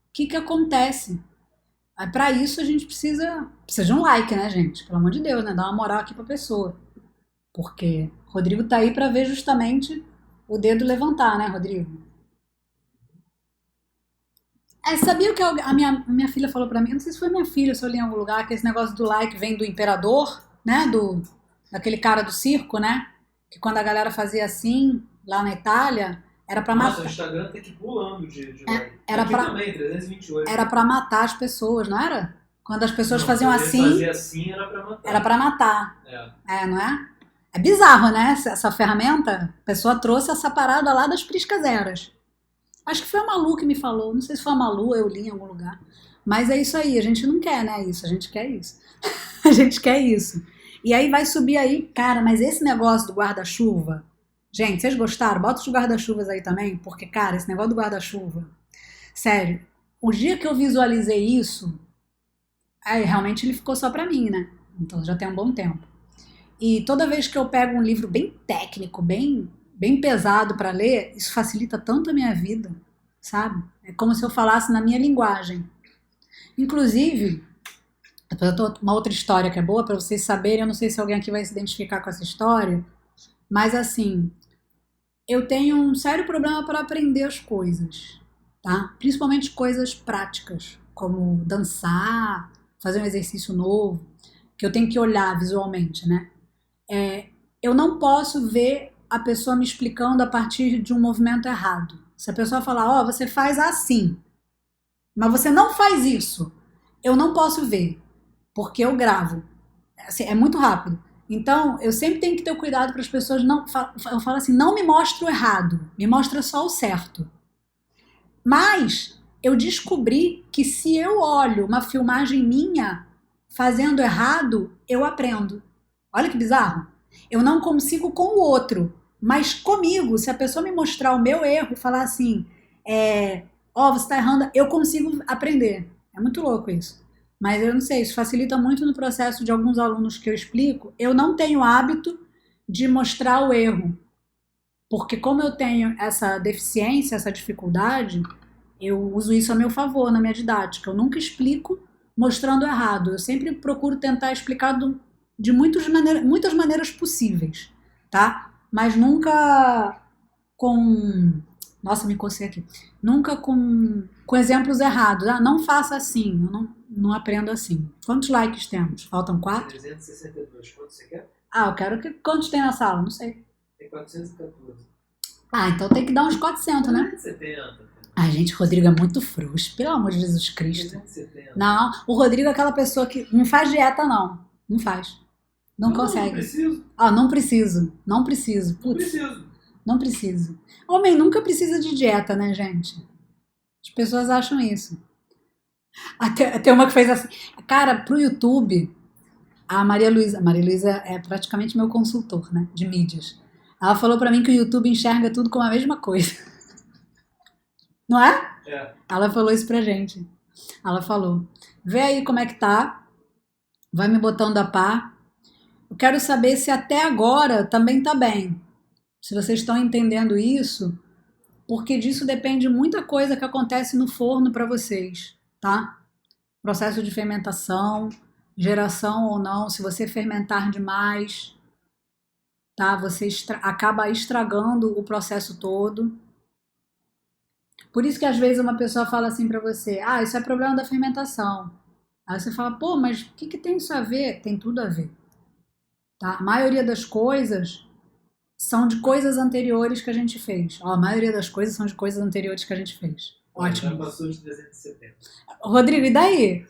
o que acontece. Para isso a gente precisa de um like, né, gente? Pelo amor de Deus, né? Dá uma moral aqui pra pessoa. Porque Rodrigo tá aí para ver justamente o dedo levantar, né, Rodrigo? Sabia o que a minha filha falou pra mim? Eu não sei se foi minha filha, se eu li em algum lugar, que esse negócio do like vem do imperador, né? Daquele cara do circo, né? Que quando a galera fazia assim, lá na Itália, Era pra Nossa, o matar. Instagram tá aqui pulando de like. Era Aqui pra, também, 328. era pra matar as pessoas, não era? Quando as pessoas Não, faziam quando ele assim, fazia assim era pra matar. era pra matar. É. Não é? É bizarro, né? Essa ferramenta. A pessoa trouxe essa parada lá das priscas eras. Acho que foi a Malu que me falou. Não sei se foi a Malu, eu li em algum lugar. Mas é isso aí. A gente não quer, né? Isso. A gente quer isso. A gente quer isso. E aí vai subir aí, cara, mas esse negócio do guarda-chuva. Gente, vocês gostaram? Bota os guarda-chuvas aí também, porque, cara, esse negócio do guarda-chuva. Sério, o dia que eu visualizei isso, aí realmente ele ficou só pra mim, né? Então já tem um bom tempo. E toda vez que eu pego um livro bem técnico, bem pesado pra ler, isso facilita tanto a minha vida, sabe? É como se eu falasse na minha linguagem. Inclusive, depois eu tô uma outra história que é boa pra vocês saberem, eu não sei se alguém aqui vai se identificar com essa história, mas assim, eu tenho um sério problema para aprender as coisas, tá? Principalmente coisas práticas, como dançar, fazer um exercício novo, que eu tenho que olhar visualmente, né? Eu não posso ver a pessoa me explicando a partir de um movimento errado. Se a pessoa falar, ó, você faz assim, mas você não faz isso, eu não posso ver, porque eu gravo. Assim, é muito rápido. Então, eu sempre tenho que ter o cuidado para as pessoas não. Eu falo assim, não me mostra o errado, me mostra só o certo. Mas eu descobri que se eu olho uma filmagem minha fazendo errado, eu aprendo. Olha que bizarro. Eu não consigo com o outro, mas comigo, se a pessoa me mostrar o meu erro e falar assim, ó, você está errando, eu consigo aprender. É muito louco isso. Mas eu não sei, isso facilita muito no processo de alguns alunos que eu explico. Eu não tenho hábito de mostrar o erro, porque como eu tenho essa deficiência, essa dificuldade, eu uso isso a meu favor na minha didática. Eu nunca explico mostrando errado. Eu sempre procuro tentar explicar de muitas maneiras possíveis, tá? Mas nunca com. Nossa, me cocei aqui. Nunca com exemplos errados. Ah, não faça assim. Eu não aprendo assim. Quantos likes temos? Faltam 4? 362. Quanto você quer? Ah, eu quero que. Quantos tem na sala? Não sei. Tem 414. Ah, então tem que dar uns 400, né? 370. Ai, gente, o Rodrigo é muito frouxo. Pelo amor de Jesus Cristo. 370. Não, o Rodrigo é aquela pessoa que não faz dieta, não. Não faz. Não consegue. Não preciso. Ah, não preciso. Não preciso. Não Putz, preciso. não preciso. Homem nunca precisa de dieta, né, gente? As pessoas acham isso. Até uma que fez assim. Cara, pro YouTube, a Maria Luísa é praticamente meu consultor, né, de mídias. Ela falou pra mim que o YouTube enxerga tudo como a mesma coisa. Não é? É. Ela falou isso pra gente. Ela falou: vê aí como é que tá, vai me botando a par. Eu quero saber se até agora também tá bem. Se vocês estão entendendo isso, porque disso depende muita coisa que acontece no forno para vocês, tá? Processo de fermentação, geração ou não, se você fermentar demais, tá? Você acaba estragando o processo todo. Por isso que às vezes uma pessoa fala assim para você: ah, isso é problema da fermentação. Aí você fala: pô, mas o que tem isso a ver? Tem tudo a ver, tá? A maioria das coisas são de coisas anteriores que a gente fez. Ó, a maioria das coisas são de coisas anteriores que a gente fez. Ótimo. Já passou de 370. Rodrigo, e daí?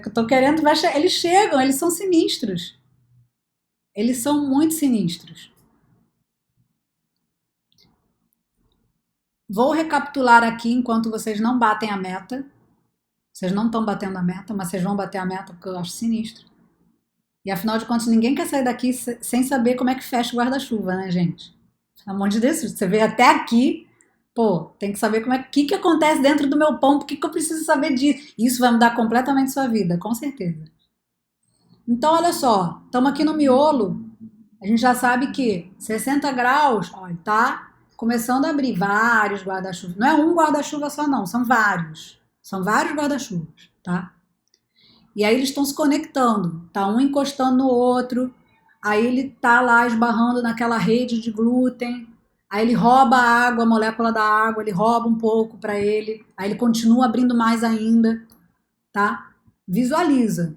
Eu tô querendo. Eles chegam, eles são sinistros. Eles são muito sinistros. Vou recapitular aqui enquanto vocês não batem a meta. Vocês não estão batendo a meta, mas vocês vão bater a meta porque eu acho sinistro. E afinal de contas, ninguém quer sair daqui sem saber como é que fecha o guarda-chuva, né, gente? Pelo amor de Deus, você veio até aqui, pô, tem que saber como é que acontece dentro do meu pão, por que eu preciso saber disso? Isso vai mudar completamente sua vida, com certeza. Então, olha só, estamos aqui no miolo, a gente já sabe que 60 graus, ó, tá começando a abrir vários guarda-chuvas. Não é um guarda-chuva só, não, são vários. São vários guarda-chuvas, tá? E aí eles estão se conectando, tá um encostando no outro, aí ele tá lá esbarrando naquela rede de glúten, aí ele rouba a água, a molécula da água, ele rouba um pouco para ele, aí ele continua abrindo mais ainda, tá? Visualiza.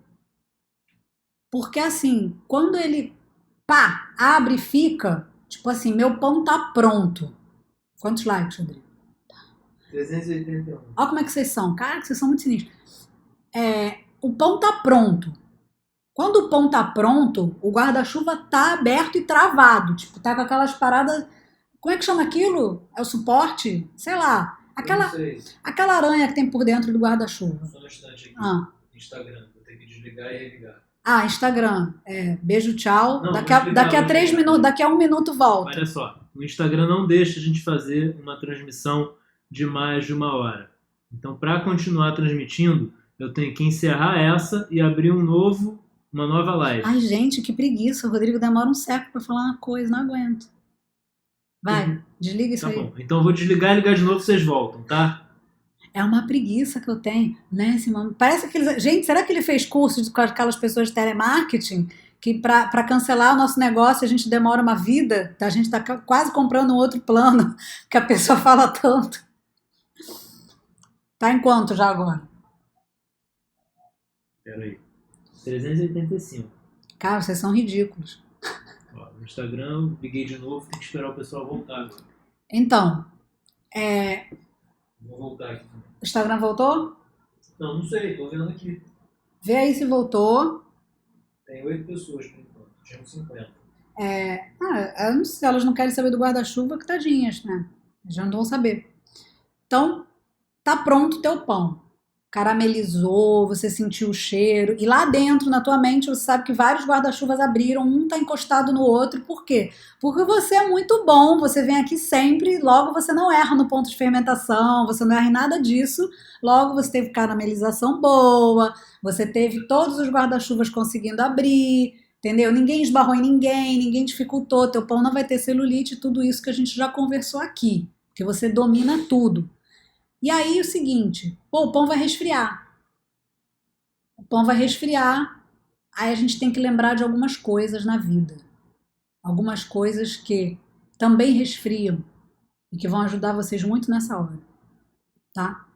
Porque assim, quando ele, pá, abre e fica, tipo assim, meu pão tá pronto. Quantos likes, Rodrigo? 381. Olha como é que vocês são. Cara, que vocês são muito sinistros. O pão tá pronto. Quando o pão tá pronto, o guarda-chuva tá aberto e travado. Tipo, tá com aquelas paradas. Como é que chama aquilo? É o suporte? Sei lá. Eu não sei. Aquela aranha que tem por dentro do guarda-chuva. Só um instante aqui. Ah. Instagram. Vou ter que desligar e religar. Instagram. Beijo, tchau. Não, daqui a 3 minutos, daqui a 1 minuto volta. Olha só, o Instagram não deixa a gente fazer uma transmissão de mais de 1 hora. Então, para continuar transmitindo, eu tenho que encerrar essa e abrir uma nova live. Ai, gente, que preguiça. O Rodrigo demora um século pra falar uma coisa, não aguento. Vai, desliga isso Tá aí. bom, então eu vou desligar e ligar de novo, vocês voltam, tá? É uma preguiça que eu tenho, né, Simão? Parece que eles... Gente, será que ele fez curso com aquelas pessoas de telemarketing? Que para cancelar o nosso negócio a gente demora uma vida? A gente tá quase comprando um outro plano, que a pessoa fala tanto. Tá em quanto já agora? Pera aí. 385. Cara, vocês são ridículos. Ó, no Instagram eu liguei de novo, tem que esperar o pessoal voltar agora. Então, Vou voltar aqui também. o Instagram voltou? Não sei, tô vendo aqui. Vê aí se voltou. Tem 8 pessoas por enquanto, tinha 50. Eu não sei, se elas não querem saber do guarda-chuva, que tadinhas, né? Já não vão saber. Então, tá pronto o teu pão. Caramelizou, você sentiu o cheiro. E lá dentro, na tua mente, você sabe que vários guarda-chuvas abriram, um tá encostado no outro. Por quê? Porque você é muito bom, você vem aqui sempre, logo você não erra no ponto de fermentação, você não erra em nada disso. Logo você teve caramelização boa, você teve todos os guarda-chuvas conseguindo abrir, entendeu? Ninguém esbarrou em ninguém, ninguém dificultou, teu pão não vai ter celulite, tudo isso que a gente já conversou aqui, porque você domina tudo. E aí o seguinte, o pão vai resfriar. O pão vai resfriar, aí a gente tem que lembrar de algumas coisas na vida. Algumas coisas que também resfriam e que vão ajudar vocês muito nessa hora, tá?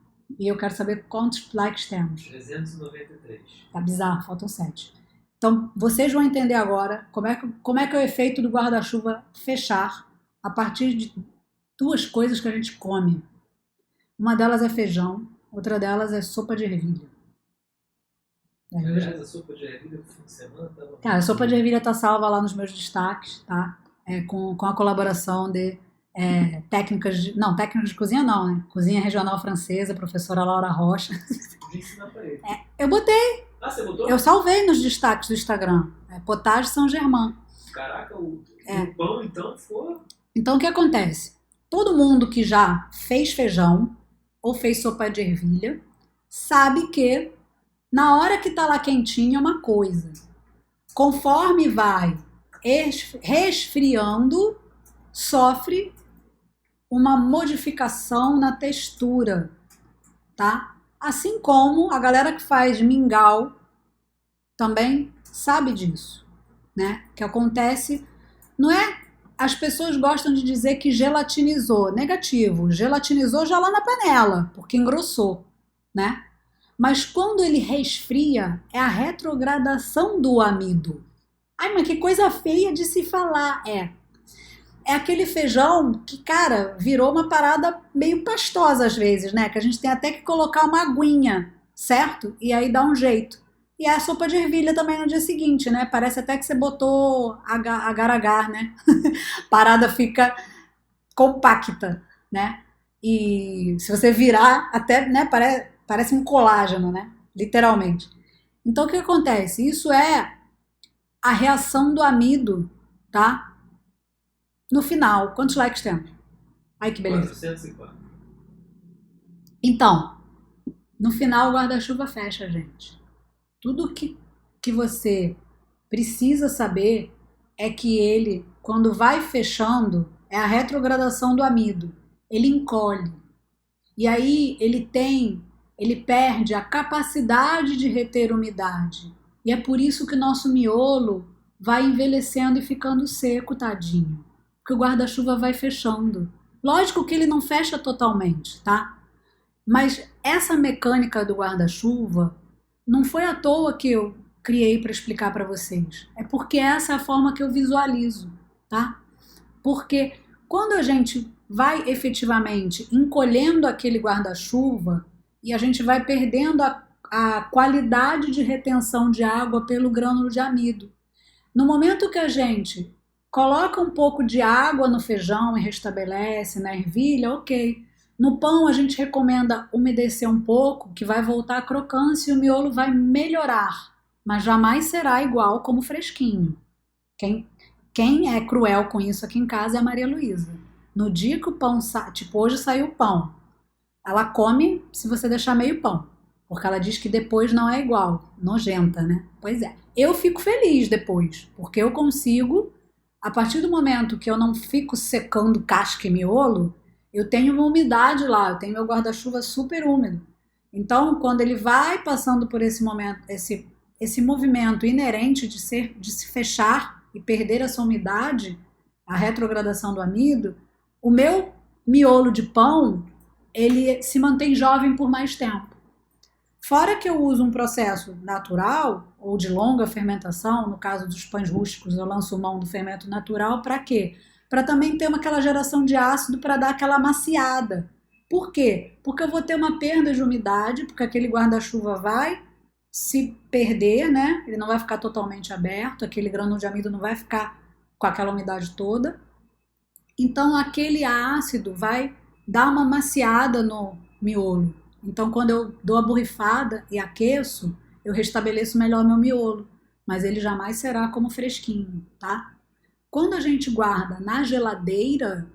E eu quero saber quantos likes temos. 393. Tá bizarro, faltam 7. Então, vocês vão entender agora como é que é o efeito do guarda-chuva fechar a partir de 2 coisas que a gente come. Uma delas é feijão, outra delas é sopa de ervilha. Aliás, a sopa de ervilha no fim de semana tava... Cara, a sopa de ervilha tá salva lá nos meus destaques, tá? Com a colaboração de técnicas de cozinha não, né? Cozinha regional francesa, professora Laura Rocha. Podia ensinar pra ele. Eu botei. Ah, você botou? Eu salvei nos destaques do Instagram. Potage Saint-Germain. Caraca, o pão então foi... Então o que acontece? Todo mundo que já fez feijão ou fez sopa de ervilha sabe que na hora que tá lá quentinho é uma coisa. Conforme vai resfriando, sofre uma modificação na textura, tá? Assim como a galera que faz mingau também sabe disso, né? Que acontece, não é? As pessoas gostam de dizer que gelatinizou. Negativo, gelatinizou já lá na panela, porque engrossou, né? Mas quando ele resfria, é a retrogradação do amido. Ai, mas que coisa feia de se falar. É aquele feijão que, cara, virou uma parada meio pastosa às vezes, né? Que a gente tem até que colocar uma aguinha, certo? E aí dá um jeito. E é a sopa de ervilha também no dia seguinte, né? Parece até que você botou agar-agar, né? Parada fica compacta, né? E se você virar, até, né, parece um colágeno, né? Literalmente. Então o que acontece? Isso é a reação do amido, tá? No final. Quantos likes temos? Ai, que beleza. 404. Então, no final o guarda-chuva fecha, gente. Tudo que você precisa saber é que ele, quando vai fechando, é a retrogradação do amido. Ele encolhe. E aí ele perde a capacidade de reter umidade. E é por isso que nosso miolo vai envelhecendo e ficando seco, tadinho. Porque o guarda-chuva vai fechando. Lógico que ele não fecha totalmente, tá? Mas essa mecânica do guarda-chuva não foi à toa que eu criei para explicar para vocês. É porque essa é a forma que eu visualizo, tá? Porque quando a gente vai efetivamente encolhendo aquele guarda-chuva e a gente vai perdendo a qualidade de retenção de água pelo grânulo de amido. No momento que a gente coloca um pouco de água no feijão e restabelece na ervilha, ok. No pão a gente recomenda umedecer um pouco, que vai voltar a crocância e o miolo vai melhorar, mas jamais será igual como fresquinho. Quem é cruel com isso aqui em casa é a Maria Luísa. No dia que o pão sai, tipo hoje saiu o pão, ela come se você deixar meio pão, porque ela diz que depois não é igual, nojenta, né? Pois é. Eu fico feliz depois, porque eu consigo, a partir do momento que eu não fico secando casca e miolo, eu tenho uma umidade lá, eu tenho meu guarda-chuva super úmido. Então, quando ele vai passando por esse momento, esse movimento inerente de se fechar e perder essa umidade, a retrogradação do amido, o meu miolo de pão, ele se mantém jovem por mais tempo. Fora que eu uso um processo natural ou de longa fermentação, no caso dos pães rústicos eu lanço mão do fermento natural, para quê? Para também ter aquela geração de ácido para dar aquela maciada. Por quê? Porque eu vou ter uma perda de umidade, porque aquele guarda-chuva vai se perder, né? Ele não vai ficar totalmente aberto, aquele grânulo de amido não vai ficar com aquela umidade toda. Então aquele ácido vai dar uma maciada no miolo. Então quando eu dou a borrifada e aqueço, eu restabeleço melhor meu miolo, mas ele jamais será como fresquinho, tá? Quando a gente guarda na geladeira,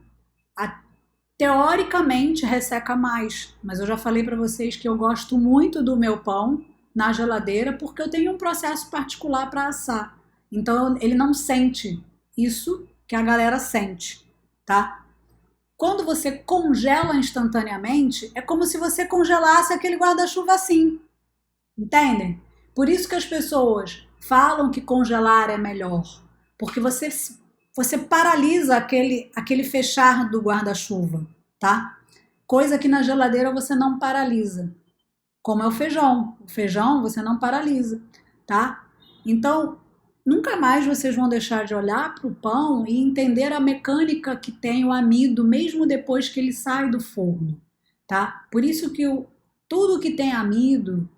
teoricamente resseca mais, mas eu já falei para vocês que eu gosto muito do meu pão na geladeira porque eu tenho um processo particular para assar. Então ele não sente isso que a galera sente, tá? Quando você congela instantaneamente, é como se você congelasse aquele guarda-chuva assim, entendem? Por isso que as pessoas falam que congelar é melhor, porque você paralisa aquele fechar do guarda-chuva, tá? Coisa que na geladeira você não paralisa, como é o feijão. O feijão você não paralisa, tá? Então, nunca mais vocês vão deixar de olhar para o pão e entender a mecânica que tem o amido, mesmo depois que ele sai do forno, tá? Por isso que tudo que tem amido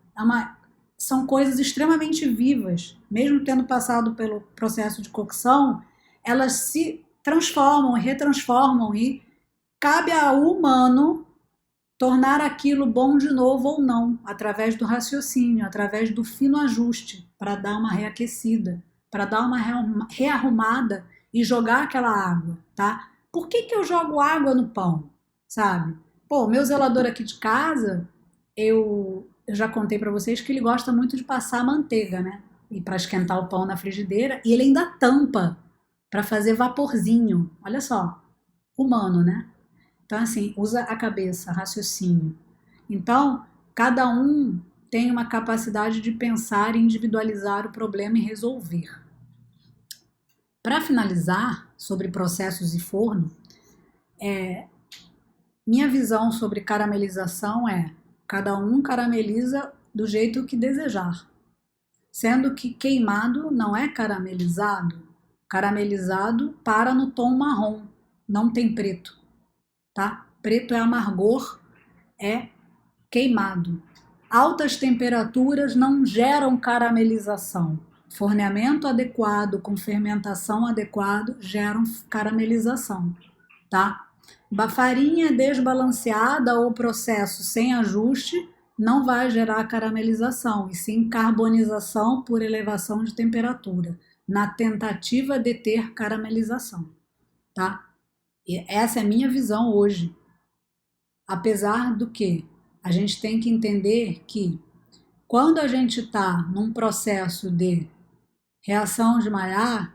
são coisas extremamente vivas, mesmo tendo passado pelo processo de cocção, elas se transformam, retransformam e cabe ao humano tornar aquilo bom de novo ou não, através do raciocínio, através do fino ajuste, para dar uma reaquecida, para dar uma rearrumada e jogar aquela água, tá? Por que eu jogo água no pão, sabe? Pô, meu zelador aqui de casa, eu já contei para vocês que ele gosta muito de passar manteiga, né? E para esquentar o pão na frigideira, e ele ainda tampa para fazer vaporzinho. Olha só, humano, né? Então, assim, usa a cabeça, raciocínio. Então, cada um tem uma capacidade de pensar e individualizar o problema e resolver. Para finalizar, sobre processos e forno, minha visão sobre caramelização é: cada um carameliza do jeito que desejar. Sendo que queimado não é caramelizado. Caramelizado para no tom marrom, não tem preto, tá? Preto é amargor, é queimado. Altas temperaturas não geram caramelização. Forneamento adequado com fermentação adequada geram caramelização, tá? Farinha desbalanceada ou processo sem ajuste não vai gerar caramelização, e sim carbonização por elevação de temperatura, na tentativa de ter caramelização, tá? E essa é a minha visão hoje. Apesar do que a gente tem que entender que quando a gente está num processo de reação de Maillard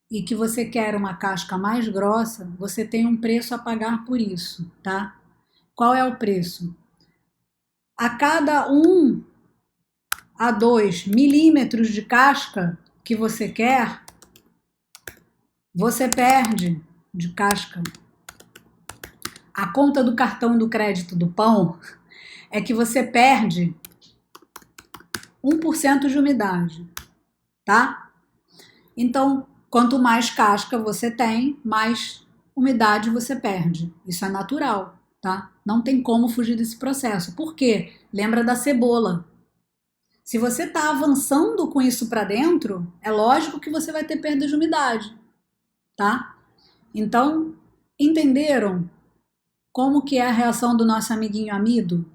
e que você quer uma casca mais grossa, você tem um preço a pagar por isso, tá? Qual é o preço? A cada 1 a 2 milímetros de casca que você quer, você perde de casca. A conta do cartão do crédito do pão é que você perde 1% de umidade, tá? Então, quanto mais casca você tem, mais umidade você perde. Isso é natural, tá? Não tem como fugir desse processo. Por quê? Lembra da cebola. Se você está avançando com isso para dentro, é lógico que você vai ter perda de umidade, tá? Então, entenderam como que é a reação do nosso amiguinho amido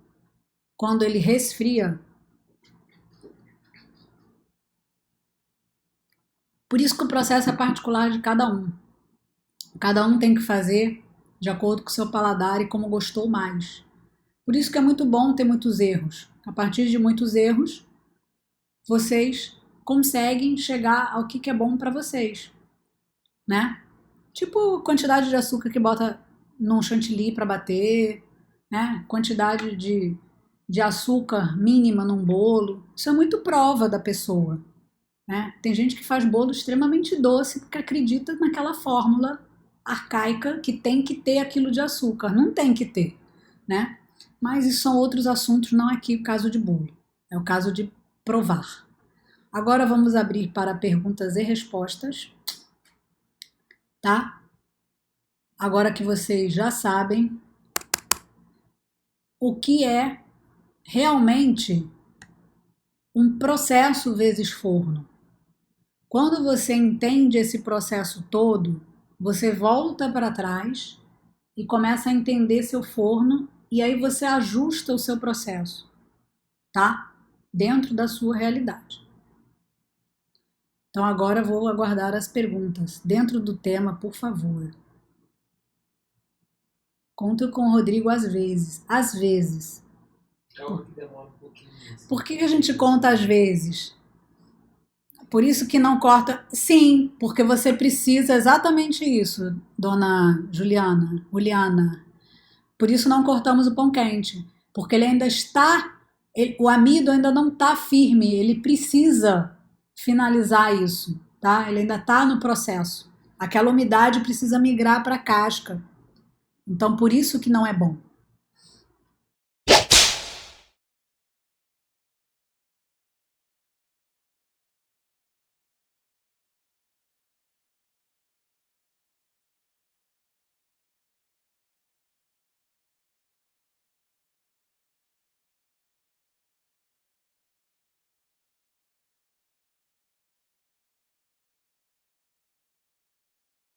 quando ele resfria? Por isso que o processo é particular de cada um. Cada um tem que fazer de acordo com o seu paladar e como gostou mais. Por isso que é muito bom ter muitos erros. A partir de muitos erros, vocês conseguem chegar ao que é bom para vocês, né? Tipo quantidade de açúcar que bota num chantilly para bater, né? Quantidade de açúcar mínima num bolo. Isso é muito prova da pessoa, né? Tem gente que faz bolo extremamente doce porque acredita naquela fórmula arcaica que tem que ter aquilo de açúcar. Não tem que ter, né? Mas isso são outros assuntos, não aqui o caso de bolo. É o caso de provar. Agora vamos abrir para perguntas e respostas, tá? Agora que vocês já sabem o que é realmente um processo vezes forno. Quando você entende esse processo todo, você volta para trás e começa a entender seu forno e aí você ajusta o seu processo, tá? Dentro da sua realidade. Então agora vou aguardar as perguntas. Dentro do tema, por favor. Conto com o Rodrigo às vezes. Às vezes. É algo que demora um pouquinho. Por que a gente conta às vezes? Por isso que não corta. Sim, porque você precisa exatamente isso, dona Juliana. Por isso não cortamos o pão quente. Porque ele ainda está. O amido ainda não está firme. Ele precisa finalizar isso, tá? Ele ainda está no processo. Aquela umidade precisa migrar para a casca. Então, por isso que não é bom.